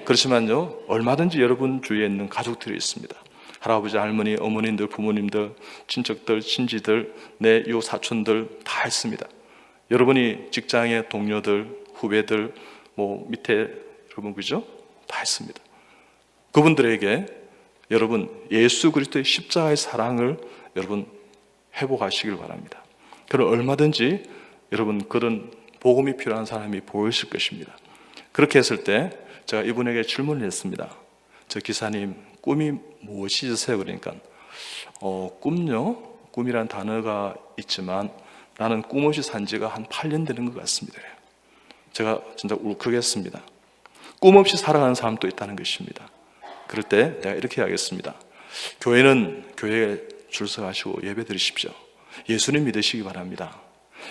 Speaker 1: 그렇지만요, 얼마든지 여러분 주위에 있는 가족들이 있습니다. 할아버지, 할머니, 어머님들, 부모님들, 친척들, 친지들, 내 이웃 사촌들 다 있습니다. 여러분이 직장의 동료들, 후배들, 밑에 여러분 그죠? 다 있습니다. 그분들에게 여러분 예수 그리스도의 십자가의 사랑을 여러분 회복하시길 바랍니다. 그럼 얼마든지 여러분 그런 복음이 필요한 사람이 보이실 것입니다. 그렇게 했을 때 제가 이분에게 질문을 했습니다. 저 기사님, 꿈이 무엇이세요? 그러니까 꿈요? 꿈이란 단어가 있지만 나는 꿈 없이 산 지가 한 8년 되는 것 같습니다. 제가 진짜 울컥했습니다. 꿈 없이 살아가는 사람도 있다는 것입니다. 그럴 때 내가 이렇게 하겠습니다. 교회에 출석하시고 예배 드리십시오. 예수님 믿으시기 바랍니다.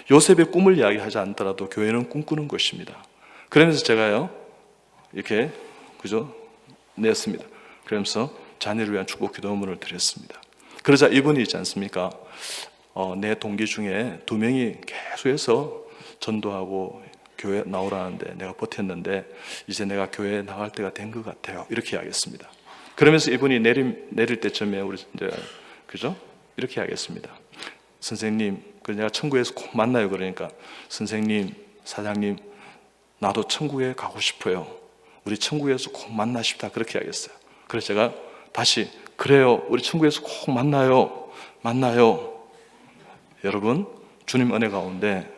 Speaker 1: 요셉의 꿈을 이야기하지 않더라도 교회는 꿈꾸는 것입니다. 그러면서 제가요, 이렇게 그죠? 냈습니다. 그러면서 자녀를 위한 축복 기도문을 드렸습니다. 그러자 이분이 있지 않습니까? 내 동기 중에 2명이 계속해서 전도하고 교회 나오라는데 내가 버텼는데 이제 내가 교회에 나갈 때가 된 것 같아요. 이렇게 이야기했습니다. 그러면서 이분이 내릴 때쯤에 우리 이제 그죠? 이렇게 이야기했습니다. 선생님, 내가 천국에서 꼭 만나요. 그러니까 선생님, 사장님, 나도 천국에 가고 싶어요. 우리 천국에서 꼭 만나십다. 그렇게 이야기했어요. 그래서 제가 다시 그래요. 우리 천국에서 꼭 만나요. 여러분, 주님 은혜 가운데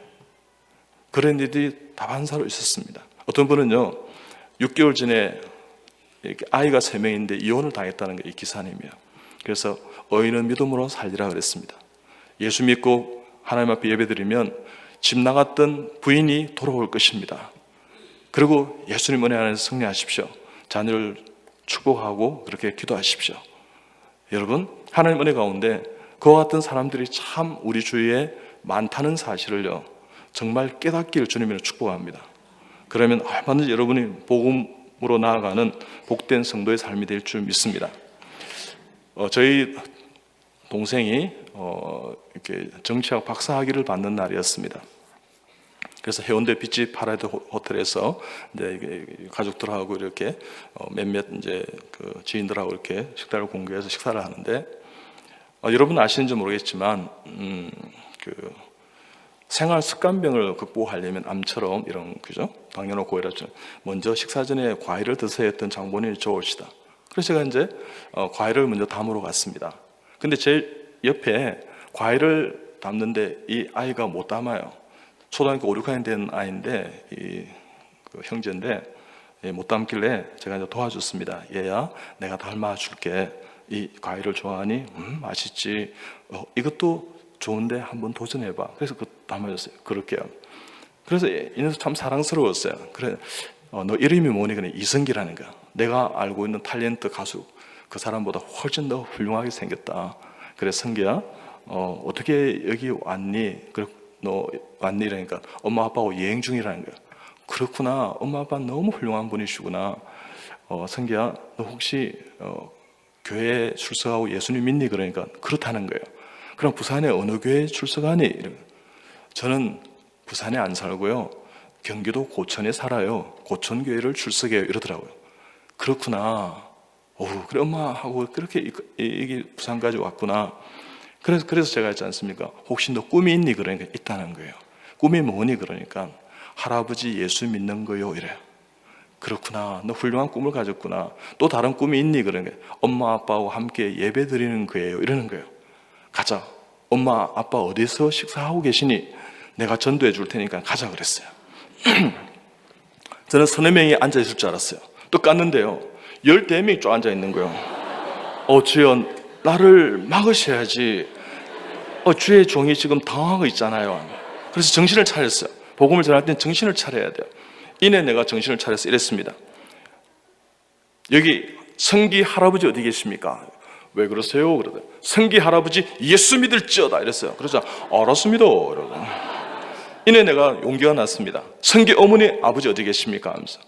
Speaker 1: 그런 일이 다반사로 있었습니다. 어떤 분은요, 6개월 전에 이렇게 아이가 3명인데 이혼을 당했다는 게 이 기사님이에요. 그래서 어인은 믿음으로 살리라 그랬습니다. 예수 믿고 하나님 앞에 예배드리면 집 나갔던 부인이 돌아올 것입니다. 그리고 예수님 은혜 안에서 승리하십시오. 자녀를 축복하고 그렇게 기도하십시오. 여러분, 하나님 은혜 가운데 그와 같은 사람들이 참 우리 주위에 많다는 사실을요, 정말 깨닫기를 주님으로 축복합니다. 그러면 얼마든지 여러분이 복음으로 나아가는 복된 성도의 삶이 될 줄 믿습니다. 저희 동생이 이렇게 정치학 박사학위를 받는 날이었습니다. 그래서 해운대 비치 파라다이스 호텔에서 이제 가족들하고 이렇게 몇몇 이제 그 지인들하고 이렇게 식사를 공개해서 식사를 하는데, 여러분 아시는지 모르겠지만 그 생활 습관병을 극복하려면 암처럼 이런, 그죠? 당뇨나 고혈압처럼 먼저 식사 전에 과일을 드세요 했던 장본인이 좋으시다. 그래서 제가 이제 과일을 먼저 담으러 갔습니다. 근데 제 옆에 과일을 담는데 이 아이가 못 담아요. 초등학교 5, 6학년 된 아이인데, 그 형제인데, 못 담길래 제가 이제 도와줬습니다. 얘야, 내가 담아줄게. 이 과일을 좋아하니? 맛있지. 이것도 좋은데 한번 도전해봐. 그래서 그 담아줬어요. 그럴게요. 그래서 이 녀석 참 사랑스러웠어요. 그래, 너 이름이 뭐니? 그래, 이성기라는 거야. 내가 알고 있는 탤런트 가수, 그 사람보다 훨씬 더 훌륭하게 생겼다. 그래, 성기야, 어떻게 여기 왔니? 그래, 너 왔니? 이러니까 엄마 아빠하고 여행 중이라는 거야. 그렇구나. 엄마 아빠 너무 훌륭한 분이시구나. 성기야, 너 혹시 교회에 출석하고 예수님 믿니? 그러니까 그렇다는 거예요. 그럼 부산에 어느 교회에 출석하니? 저는 부산에 안 살고요, 경기도 고천에 살아요. 고천교회를 출석해요. 이러더라고요. 그렇구나. 그래, 엄마하고 그렇게 이게 부산까지 왔구나. 그래서 제가 했지 않습니까? 혹시 너 꿈이 있니? 그러니까 있다는 거예요. 꿈이 뭐니? 그러니까 할아버지 예수 믿는 거요. 이래요. 그렇구나. 너 훌륭한 꿈을 가졌구나. 또 다른 꿈이 있니? 그러니까 엄마 아빠하고 함께 예배 드리는 거예요. 이러는 거예요. 가자. 엄마 아빠 어디서 식사하고 계시니? 내가 전도해 줄 테니까 가자 그랬어요. 저는 서너 명이 앉아 있을 줄 알았어요. 또 깠는데요, 14명이 쭉 앉아 있는 거예요. 주여, 나를 막으셔야지. 주의 종이 지금 당하고 있잖아요. 그래서 정신을 차렸어요. 복음을 전할 때는 정신을 차려야 돼요. 이내 내가 정신을 차려서 이랬습니다. 여기 성기 할아버지 어디 계십니까? 왜 그러세요? 그러더니 성기 할아버지 예수 믿을지어다 이랬어요. 그래서 알았습니다. 이러고 이내 내가 용기가 났습니다. 성기 어머니 아버지 어디 계십니까? 하면서.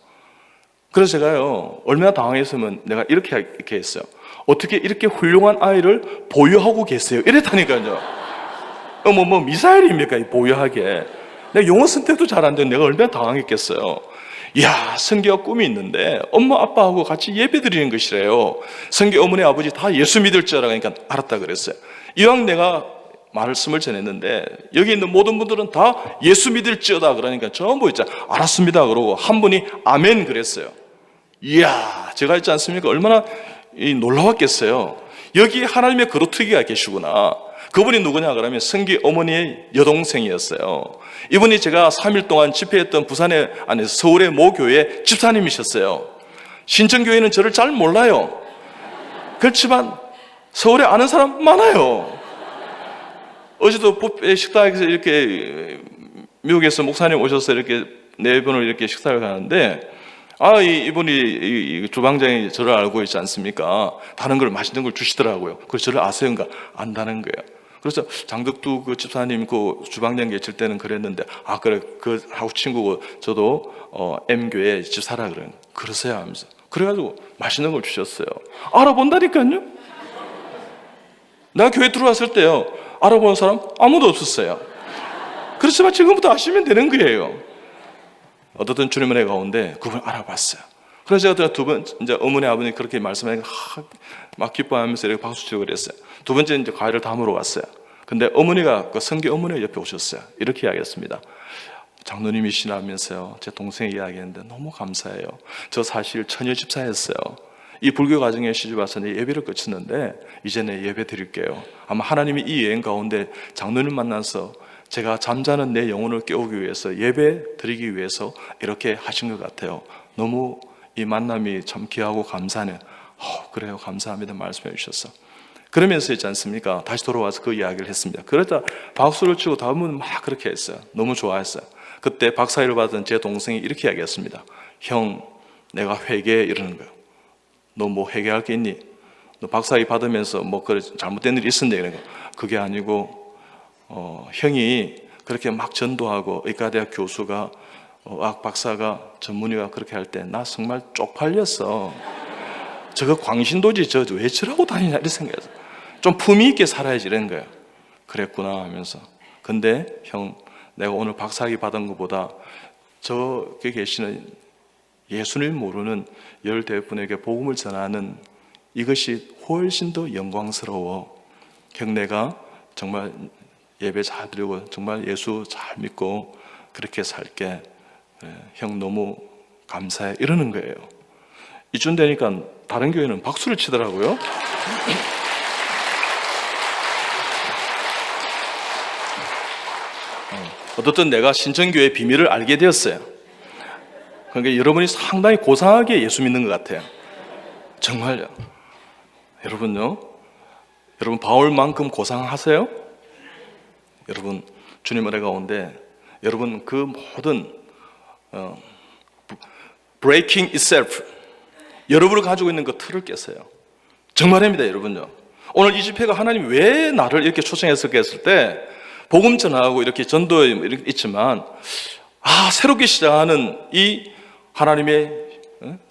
Speaker 1: 그래서 제가요, 얼마나 당황했으면 내가 이렇게 했어요. 어떻게 이렇게 훌륭한 아이를 보유하고 계세요? 이랬다니까요. 미사일입니까? 보유하게. 내가 영어 선택도 잘 안 되는 내가 얼마나 당황했겠어요. 이야, 성기가 꿈이 있는데 엄마 아빠하고 같이 예배 드리는 것이래요. 성기 어머니 아버지 다 예수 믿을 줄 알아니까 알았다 그랬어요. 이왕 내가 말씀을 전했는데 여기 있는 모든 분들은 다 예수 믿을지어다 그러니까 전부 있자 알았습니다 그러고 한 분이 아멘 그랬어요. 이야, 제가 있지 않습니까? 얼마나 놀라웠겠어요. 여기 하나님의 거루트기가 계시구나. 그분이 누구냐 그러면 성기 어머니의 여동생이었어요. 이분이 제가 3일 동안 집회했던 부산의 안에서 서울의 모 교회 집사님이셨어요. 신천교회는 저를 잘 몰라요. 그렇지만 서울에 아는 사람 많아요. 어제도 뷔페 식당에서 이렇게 미국에서 목사님 오셔서 이렇게 네 분을 이렇게 식사를 가는데, 이분이 주방장이 저를 알고 있지 않습니까? 다른 걸 맛있는 걸 주시더라고요. 그래서 저를 아세요인가? 안다는 거예요. 그래서 장덕두 그 집사님 그 주방장 계실 때는 그랬는데, 그래, 그 하고 친구고 저도 M교회 집사라 그러세요 하면서. 그래가지고 맛있는 걸 주셨어요. 알아본다니까요? 내가 교회 들어왔을 때요, 알아보는 사람 아무도 없었어요. 그렇지만 지금부터 아시면 되는 거예요. 어떻든 주님 은혜 가운데 그분을 알아봤어요. 그래서 제가 두 번, 이제 어머니 아버님 그렇게 말씀하니까 막 기뻐하면서 이렇게 박수치고 그랬어요. 두 번째 이제 과일을 담으러 갔어요. 근데 어머니가, 그 성기 어머니가 옆에 오셨어요. 이렇게 이야기했습니다. 장로님이시라면서요, 제 동생이 이야기했는데 너무 감사해요. 저 사실 처녀 집사였어요. 이 불교 가정에 시집 와서 예배를 끝쳤는데 이제는 예배 드릴게요. 아마 하나님이 이 여행 가운데 장로님 만나서 제가 잠자는 내 영혼을 깨우기 위해서 예배 드리기 위해서 이렇게 하신 것 같아요. 너무 이 만남이 참 귀하고 감사하네요. 그래요, 감사합니다 말씀해 주셔서. 그러면서 있지 않습니까? 다시 돌아와서 그 이야기를 했습니다. 그러다 박수를 치고 다음은 막 그렇게 했어요. 너무 좋아했어요. 그때 박사위를 받은 제 동생이 이렇게 이야기했습니다. 형, 내가 회개해. 이러는 거예요. 너 뭐 회개할 게 있니? 너 박사위 받으면서 뭐 그래 잘못된 일이 있었네. 이런 거. 그게 아니고 형이 그렇게 막 전도하고 의과대학 교수가 의학 박사가 전문의가 그렇게 할 때 나 정말 쪽팔렸어. 저거 광신도지 저 왜 저러고 다니냐 이런 생각했어. 좀 품위 있게 살아야지 이런 거예요. 그랬구나 하면서. 근데 형, 내가 오늘 박사학위 받은 것보다 저기 계시는 예수님 모르는 14분에게 복음을 전하는 이것이 훨씬 더 영광스러워. 형, 내가 정말 예배 잘 드리고 정말 예수 잘 믿고 그렇게 살게. 형 너무 감사해. 이러는 거예요. 이쯤 되니까 다른 교회는 박수를 치더라고요. 어떻든 내가 신천교회의 비밀을 알게 되었어요. 그러니까 여러분이 상당히 고상하게 예수 믿는 것 같아요. 정말요. 여러분요, 여러분 바울만큼 고상하세요? 여러분 주님 은혜 가운데 여러분 그 모든 breaking itself, 여러분을 가지고 있는 그 틀을 깼어요. 정말입니다. 여러분요, 오늘 이 집회가 하나님 왜 나를 이렇게 초청했을까 했을 때 복음 전하고 이렇게 전도에 이렇게 있지만 새롭게 시작하는 이 하나님의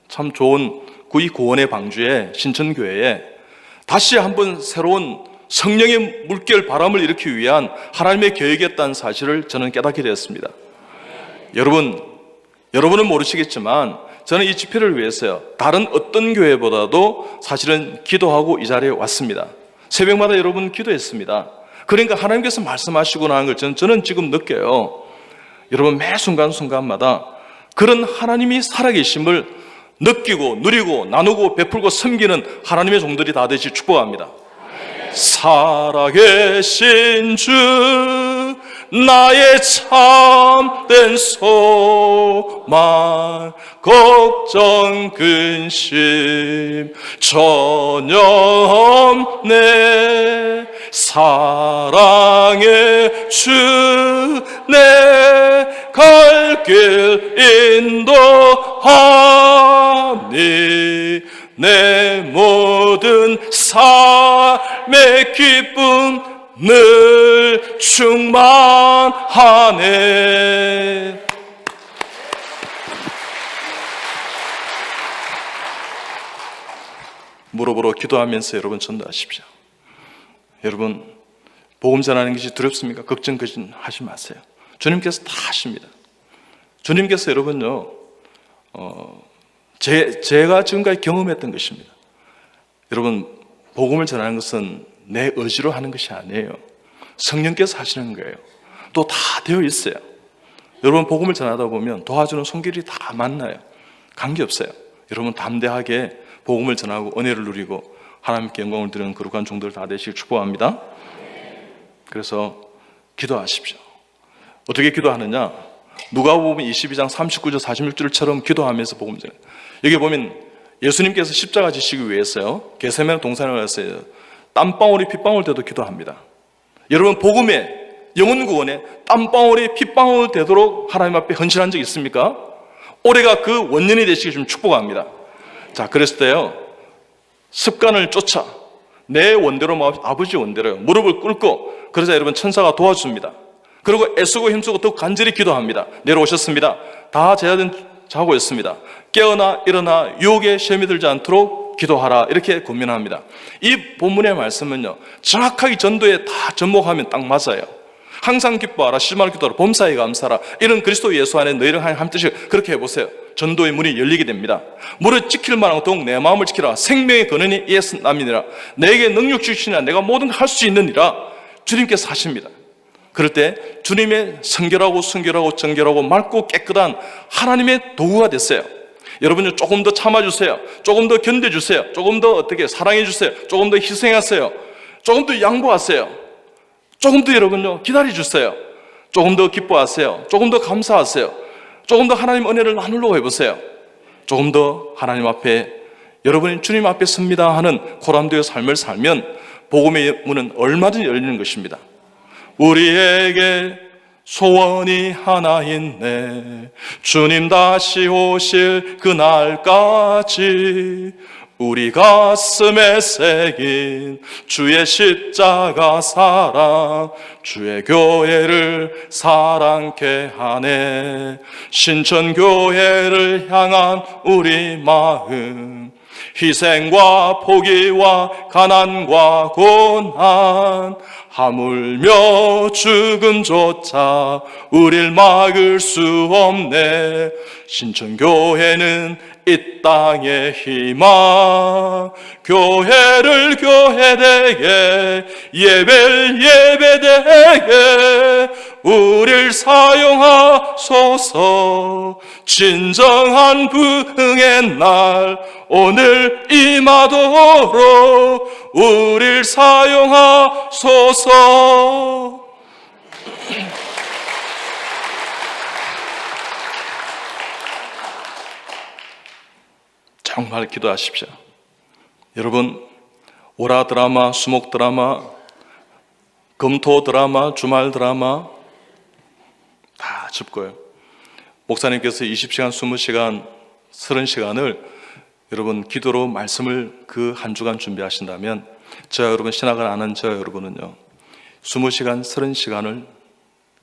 Speaker 1: 참 좋은 구이 구원의 방주에 신천교회에 다시 한번 새로운 성령의 물결 바람을 일으키기 위한 하나님의 계획이었다는 사실을 저는 깨닫게 되었습니다. 여러분은 모르시겠지만 저는 이 집회를 위해서요, 다른 어떤 교회보다도 사실은 기도하고 이 자리에 왔습니다. 새벽마다 여러분 기도했습니다. 그러니까 하나님께서 말씀하시고 나는 걸 저는 지금 느껴요. 여러분 매 순간순간마다 그런 하나님이 살아계심을 느끼고 누리고 나누고 베풀고 섬기는 하나님의 종들이 다 되시 축복합니다. 살아계신 주 나의 참된 소망 걱정 근심 전혀 없네. 사랑의 주 내 갈 길 인도하니 내 모든 삶의 기쁨 늘 충만하네. 무릎으로 기도하면서 여러분 전도하십시오. 여러분 복음 전하는 것이 두렵습니까? 걱정 하지 마세요. 주님께서 다 하십니다. 주님께서 여러분요, 제가 지금까지 경험했던 것입니다. 여러분 복음을 전하는 것은 내 의지로 하는 것이 아니에요. 성령께서 하시는 거예요. 또 다 되어 있어요. 여러분 복음을 전하다 보면 도와주는 손길이 다 만나요. 관계없어요. 여러분 담대하게 복음을 전하고 은혜를 누리고 하나님께 영광을 드리는 거룩한 종들 다 되시길 축복합니다. 그래서 기도하십시오. 어떻게 기도하느냐? 누가복음 22장 39절 46절처럼 기도하면서 복음 전해요. 여기 보면 예수님께서 십자가 지시기 위해서요, 겟세마네 동산에 갔어요. 땀방울이 핏방울 돼도 기도합니다. 여러분 복음에 영혼 구원에 땀방울이 핏방울 되도록 하나님 앞에 헌신한 적 있습니까? 올해가 그 원년이 되시길 좀 축복합니다. 자, 그랬을 때요, 습관을 쫓아 내 원대로 아버지 원대로요, 무릎을 꿇고, 그러자 여러분 천사가 도와줍니다. 그리고 애쓰고 힘쓰고 더 간절히 기도합니다. 내려오셨습니다. 다 제자들은 자고 있습니다. 깨어나 일어나 유혹에 시험이 들지 않도록 기도하라, 이렇게 권면합니다. 이 본문의 말씀은요, 정확하게 전도에 다 접목하면 딱 맞아요. 항상 기뻐하라, 실망을 기도하라, 범사에 감사하라, 이런 그리스도 예수 안에 너희를 한 뜻이, 그렇게 해보세요. 전도의 문이 열리게 됩니다. 무릇 지킬 만한 더욱 내 마음을 지키라. 생명의 근원이 이에서 남이니라. 내게 능력 주시니라. 내가 뭐든 할 수 있느니라. 주님께서 하십니다. 그럴 때 주님의 성결하고 순결하고 정결하고 맑고 깨끗한 하나님의 도구가 됐어요. 여러분들 조금 더 참아주세요. 조금 더 견뎌주세요. 조금 더 어떻게 사랑해주세요. 조금 더 희생하세요. 조금 더 양보하세요. 조금 더 여러분요 기다려주세요. 조금 더 기뻐하세요. 조금 더 감사하세요. 조금 더 하나님 은혜를 나누려고 해보세요. 조금 더 하나님 앞에, 여러분이 주님 앞에 섭니다 하는 고람되어 삶을 살면 복음의 문은 얼마든지 열리는 것입니다. 우리에게 소원이 하나 있네. 주님 다시 오실 그날까지 우리 가슴에 새긴 주의 십자가 사랑, 주의 교회를 사랑케 하네. 신천교회를 향한 우리 마음, 희생과 포기와 가난과 고난, 하물며 죽음조차 우릴 막을 수 없네. 신천교회는 이 땅의 희망, 교회를 교회되게, 예배를 예배되게 우릴 사용하소서. 진정한 부흥의 날 오늘 임하도록 우릴 사용하소서. 정말 기도하십시오. 여러분, 오라 드라마, 수목 드라마, 금토 드라마, 주말 드라마 다 짚고요. 목사님께서 20시간, 20시간, 30시간을 여러분 기도로 말씀을 그 한 주간 준비하신다면 저와 여러분, 신학을 아는 저와 여러분은요 20시간, 30시간을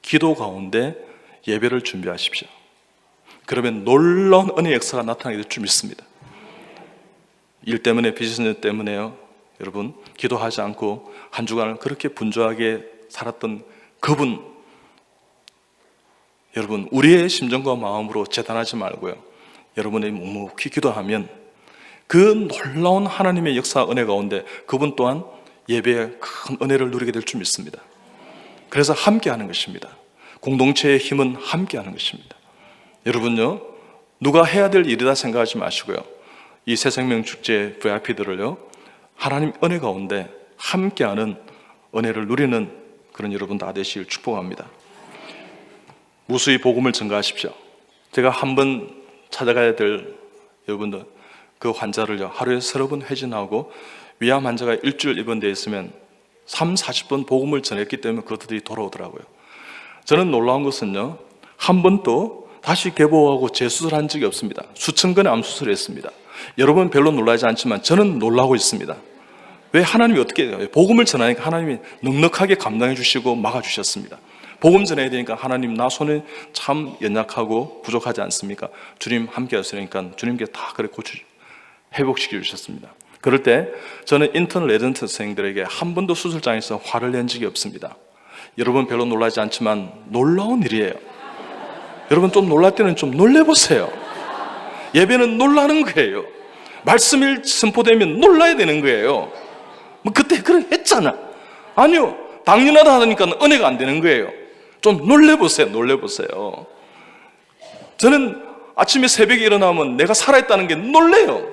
Speaker 1: 기도 가운데 예배를 준비하십시오. 그러면 놀라운 은혜의 역사가 나타나게 될 줄 믿습니다. 일 때문에, 비즈니스 때문에요 여러분 기도하지 않고 한 주간을 그렇게 분주하게 살았던 그분, 여러분 우리의 심정과 마음으로 재단하지 말고요 여러분이 묵묵히 기도하면 그 놀라운 하나님의 역사 은혜 가운데 그분 또한 예배의 큰 은혜를 누리게 될 줄 믿습니다. 그래서 함께하는 것입니다. 공동체의 힘은 함께하는 것입니다. 여러분요 누가 해야 될 일이다 생각하지 마시고요 이 새생명축제 VIP들을요 하나님 은혜 가운데 함께하는 은혜를 누리는 그런 여러분 다 되시길 축복합니다. 무수히 복음을 전가하십시오. 제가 한 번 찾아가야 될 여러분들 그 환자를요 하루에 30번 회진하고 위암 환자가 일주일 입원되어 있으면 30-40번 복음을 전했기 때문에 그것들이 돌아오더라고요. 저는 놀라운 것은요 한 번도 다시 개보하고 재수술한 적이 없습니다. 수천 건의 암 수술을 했습니다. 여러분 별로 놀라지 않지만 저는 놀라고 있습니다. 왜? 하나님이 어떻게 해요? 복음을 전하니까 하나님이 넉넉하게 감당해 주시고 막아주셨습니다. 복음 전해야 되니까 하나님 나 손에 참 연약하고 부족하지 않습니까? 주님 함께 하시니까 주님께 다 그래 회복시켜 주셨습니다. 그럴 때 저는 인턴 레전트 선생님들에게 한 번도 수술장에서 화를 낸 적이 없습니다. 여러분 별로 놀라지 않지만 놀라운 일이에요. 여러분 좀 놀랄 때는 좀 놀래보세요. 예배는 놀라는 거예요. 말씀이 선포되면 놀라야 되는 거예요. 뭐 그때 그런 했잖아. 아니요, 당연하다 하니까 은혜가 안 되는 거예요. 좀 놀래보세요. 놀래보세요. 저는 아침에 새벽에 일어나면 내가 살아있다는 게 놀래요.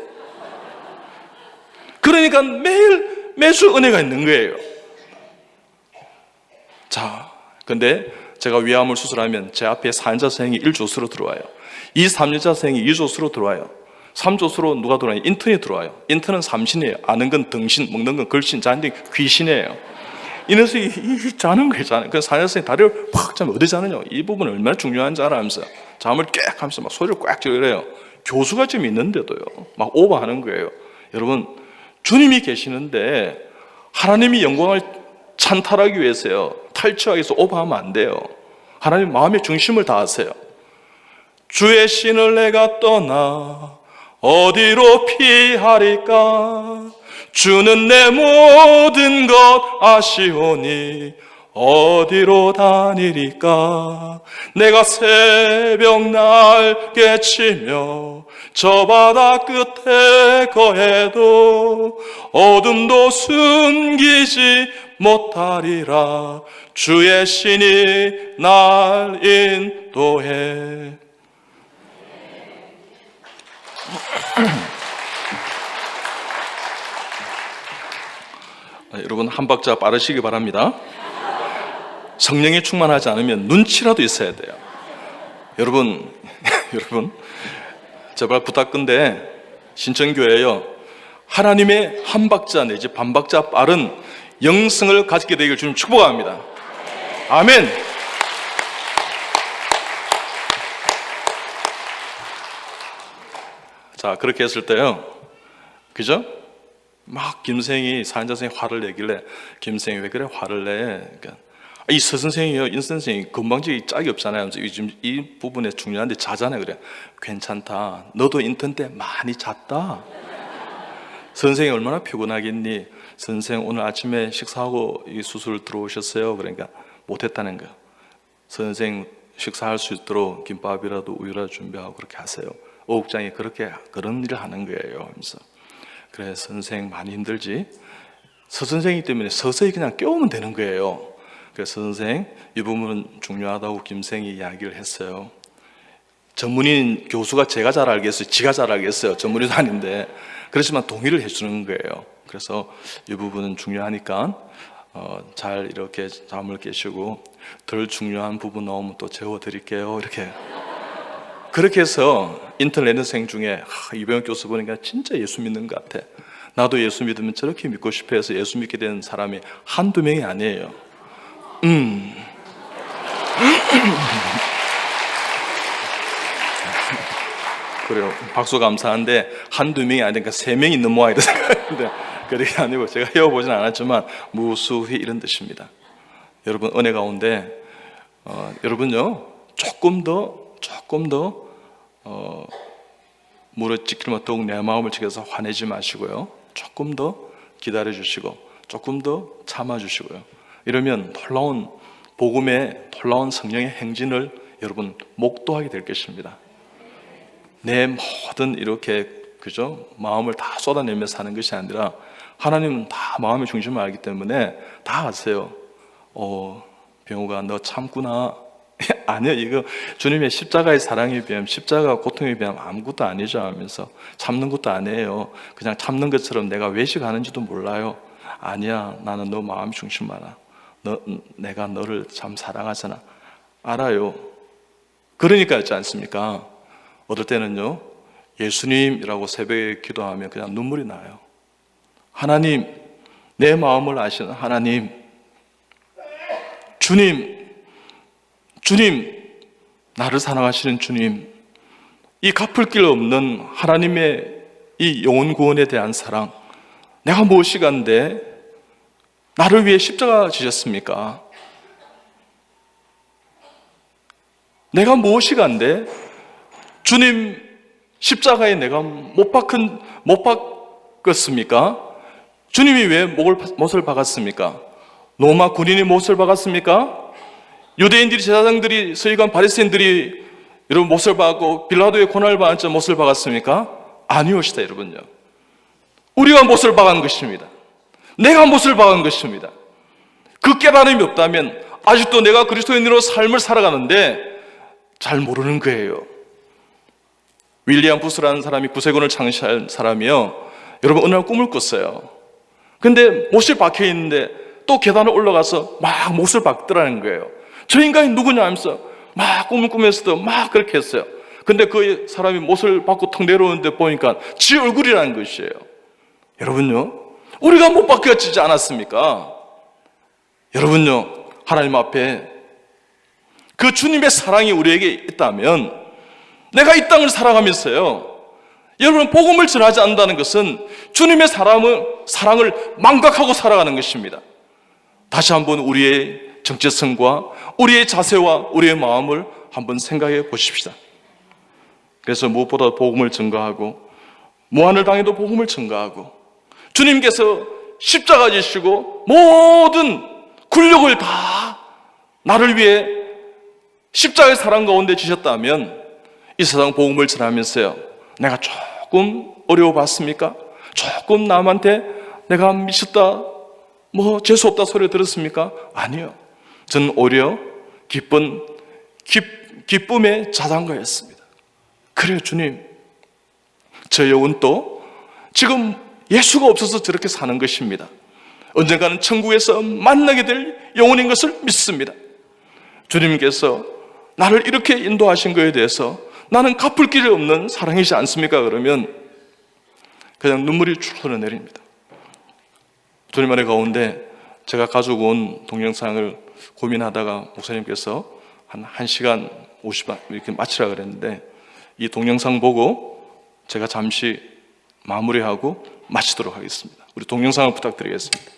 Speaker 1: 그러니까 매주 은혜가 있는 거예요. 자, 근데 제가 위암을 수술하면 제 앞에 4년차 선생이 1조수로 들어와요. 이 3년차 선생이 2조수로 들어와요. 3조수로 누가 들어와요? 인턴이 들어와요. 인턴은 삼신이에요. 아는 건 등신, 먹는 건 걸신, 자는 건 귀신이에요. 이 녀석이 자는 거예요. 자는. 그래서 4년차 선생이 다리를 팍 자면 어디 자느냐? 이 부분 얼마나 중요한지 알아면서 잠을 꽥 하면서 막 소리를 꽉 지르래요. 교수가 좀 있는데도요. 막 오버하는 거예요. 여러분, 주님이 계시는데 하나님이 영광을 찬탈하기 위해서요. 탈취하기 위해서 오버하면 안 돼요. 하나님 마음의 중심을 다하세요. 주의 신을 내가 떠나 어디로 피하리까? 주는 내 모든 것 아시오니 어디로 다니리까? 내가 새벽 날개 치며 저 바다 끝에 거해도 어둠도 숨기지 못하리라. 주의 신이 날 인도해. 여러분 한 박자 빠르시기 바랍니다. 성령에 충만하지 않으면 눈치라도 있어야 돼요. 여러분 제발 부탁건데 신천교회요 하나님의 한 박자 내지 반 박자 빠른 영성을 가지게 되기를 주님 축복합니다. 아멘. 자, 그렇게 했을 때요, 그죠? 막 김생이 사연자 선생이 화를 내길래, 김생이 왜 그래 화를 내? 그러니까 이 서선생이요, 인선생이 건방지게 짝이 없잖아요. 요즘 이 부분에 중요한데 자잖아요. 그래, 괜찮다. 너도 인턴 때 많이 잤다. 선생이 얼마나 피곤하겠니? 선생 오늘 아침에 식사하고 이 수술 들어오셨어요. 그러니까 못했다는 거예요. 선생 식사할 수 있도록 김밥이라도 우유라도 준비하고 그렇게 하세요. 어국장이 그런 일을 하는 거예요. 하면서 그래, 선생 많이 힘들지? 서선생이기 때문에 서서히 그냥 깨우면 되는 거예요. 그래서 선생 이 부분은 중요하다고 김생이 이야기를 했어요. 전문인 교수가 제가 잘 알겠어요? 지가 잘 알겠어요? 전문인도 아닌데. 그렇지만 동의를 해주는 거예요. 그래서 이 부분은 중요하니까 잘 이렇게 잠을 깨시고, 덜 중요한 부분 나오면 또 재워드릴게요. 이렇게. 그렇게 해서 인터넷생 중에 이병혁 교수 보니까 진짜 예수 믿는 것 같아. 나도 예수 믿으면 저렇게 믿고 싶어 해서 예수 믿게 된 사람이 한두 명이 아니에요. 그래요. 박수 감사한데 한두 명이 아니니까 3명이 있는 모양이다 생각했는데 그게 아니고, 제가 헤어보진 않았지만 무수히 이런 뜻입니다. 여러분, 은혜 가운데 여러분요, 조금 더 무릇 지키면 더욱 내 마음을 지켜서 화내지 마시고요, 조금 더 기다려 주시고 조금 더 참아 주시고요, 이러면 놀라운 복음의 놀라운 성령의 행진을 여러분 목도하게 될 것입니다. 내 모든 이렇게, 그죠? 마음을 다 쏟아내며 사는 것이 아니라, 하나님은 다 마음의 중심을 알기 때문에 다 아세요. 병우가 너 참구나. 아니요, 이거 주님의 십자가의 사랑에 비하면, 십자가 고통에 비하면 아무것도 아니죠 하면서, 참는 것도 아니에요. 그냥 참는 것처럼 내가 외식하는지도 몰라요. 아니야, 나는 너 마음 중심 알아. 내가 너를 참 사랑하잖아. 알아요. 그러니까 있지 않습니까? 어떨 때는요, 예수님이라고 새벽에 기도하면 그냥 눈물이 나요. 하나님, 내 마음을 아시는 하나님, 주님, 나를 사랑하시는 주님, 이 갚을 길 없는 하나님의 이 영혼 구원에 대한 사랑, 내가 무엇이간데 나를 위해 십자가 지셨습니까? 내가 무엇이간데 주님 십자가에 내가 못 박았습니까? 주님이 왜 못을 박았습니까? 로마 군인이 못을 박았습니까? 유대인들이, 제사장들이, 서기관 바리새인들이 여러분 못을 박고 빌라도의 고난을 받았자 못을 박았습니까? 아니오시다 여러분요. 우리가 못을 박은 것입니다. 내가 못을 박은 것입니다. 그 깨달음이 없다면 아직도 내가 그리스도인으로 삶을 살아가는데 잘 모르는 거예요. 윌리엄 부스라는 사람이 구세군을 창시한 사람이요, 여러분 어느 날 꿈을 꿨어요. 근데 못이 박혀 있는데 또 계단을 올라가서 막 못을 박더라는 거예요. 저 인간이 누구냐 하면서 막 꿈을 꾸면서도 막 그렇게 했어요. 근데 그 사람이 못을 박고 턱 내려오는데 보니까 지 얼굴이라는 것이에요. 여러분요, 우리가 못 박혀지지 않았습니까? 여러분요, 하나님 앞에 그 주님의 사랑이 우리에게 있다면, 내가 이 땅을 살아가면서요, 여러분 복음을 전하지 않는다는 것은 주님의 사랑을 망각하고 살아가는 것입니다. 다시 한번 우리의 정체성과 우리의 자세와 우리의 마음을 한번 생각해 보십시다. 그래서 무엇보다 복음을 전가하고, 무한을 당해도 복음을 전가하고, 주님께서 십자가 지시고 모든 굴욕을 다 나를 위해 십자가의 사랑 가운데 지셨다면, 이 세상 복음을 전하면서요, 내가 조금 어려워봤습니까? 조금 남한테 내가 미쳤다, 재수없다 소리 들었습니까? 아니요. 저는 오히려 기쁨의 자장가였습니다. 그래요, 주님, 저 영혼도 지금 예수가 없어서 저렇게 사는 것입니다. 언젠가는 천국에서 만나게 될 영혼인 것을 믿습니다. 주님께서 나를 이렇게 인도하신 것에 대해서 나는 갚을 길이 없는 사랑이지 않습니까? 그러면 그냥 눈물이 쭉 흘러내립니다. 주님 안의 가운데 제가 가지고 온 동영상을 고민하다가 목사님께서 한 1시간 50분 이렇게 마치라 그랬는데, 이 동영상 보고 제가 잠시 마무리하고 마치도록 하겠습니다. 우리 동영상을 부탁드리겠습니다.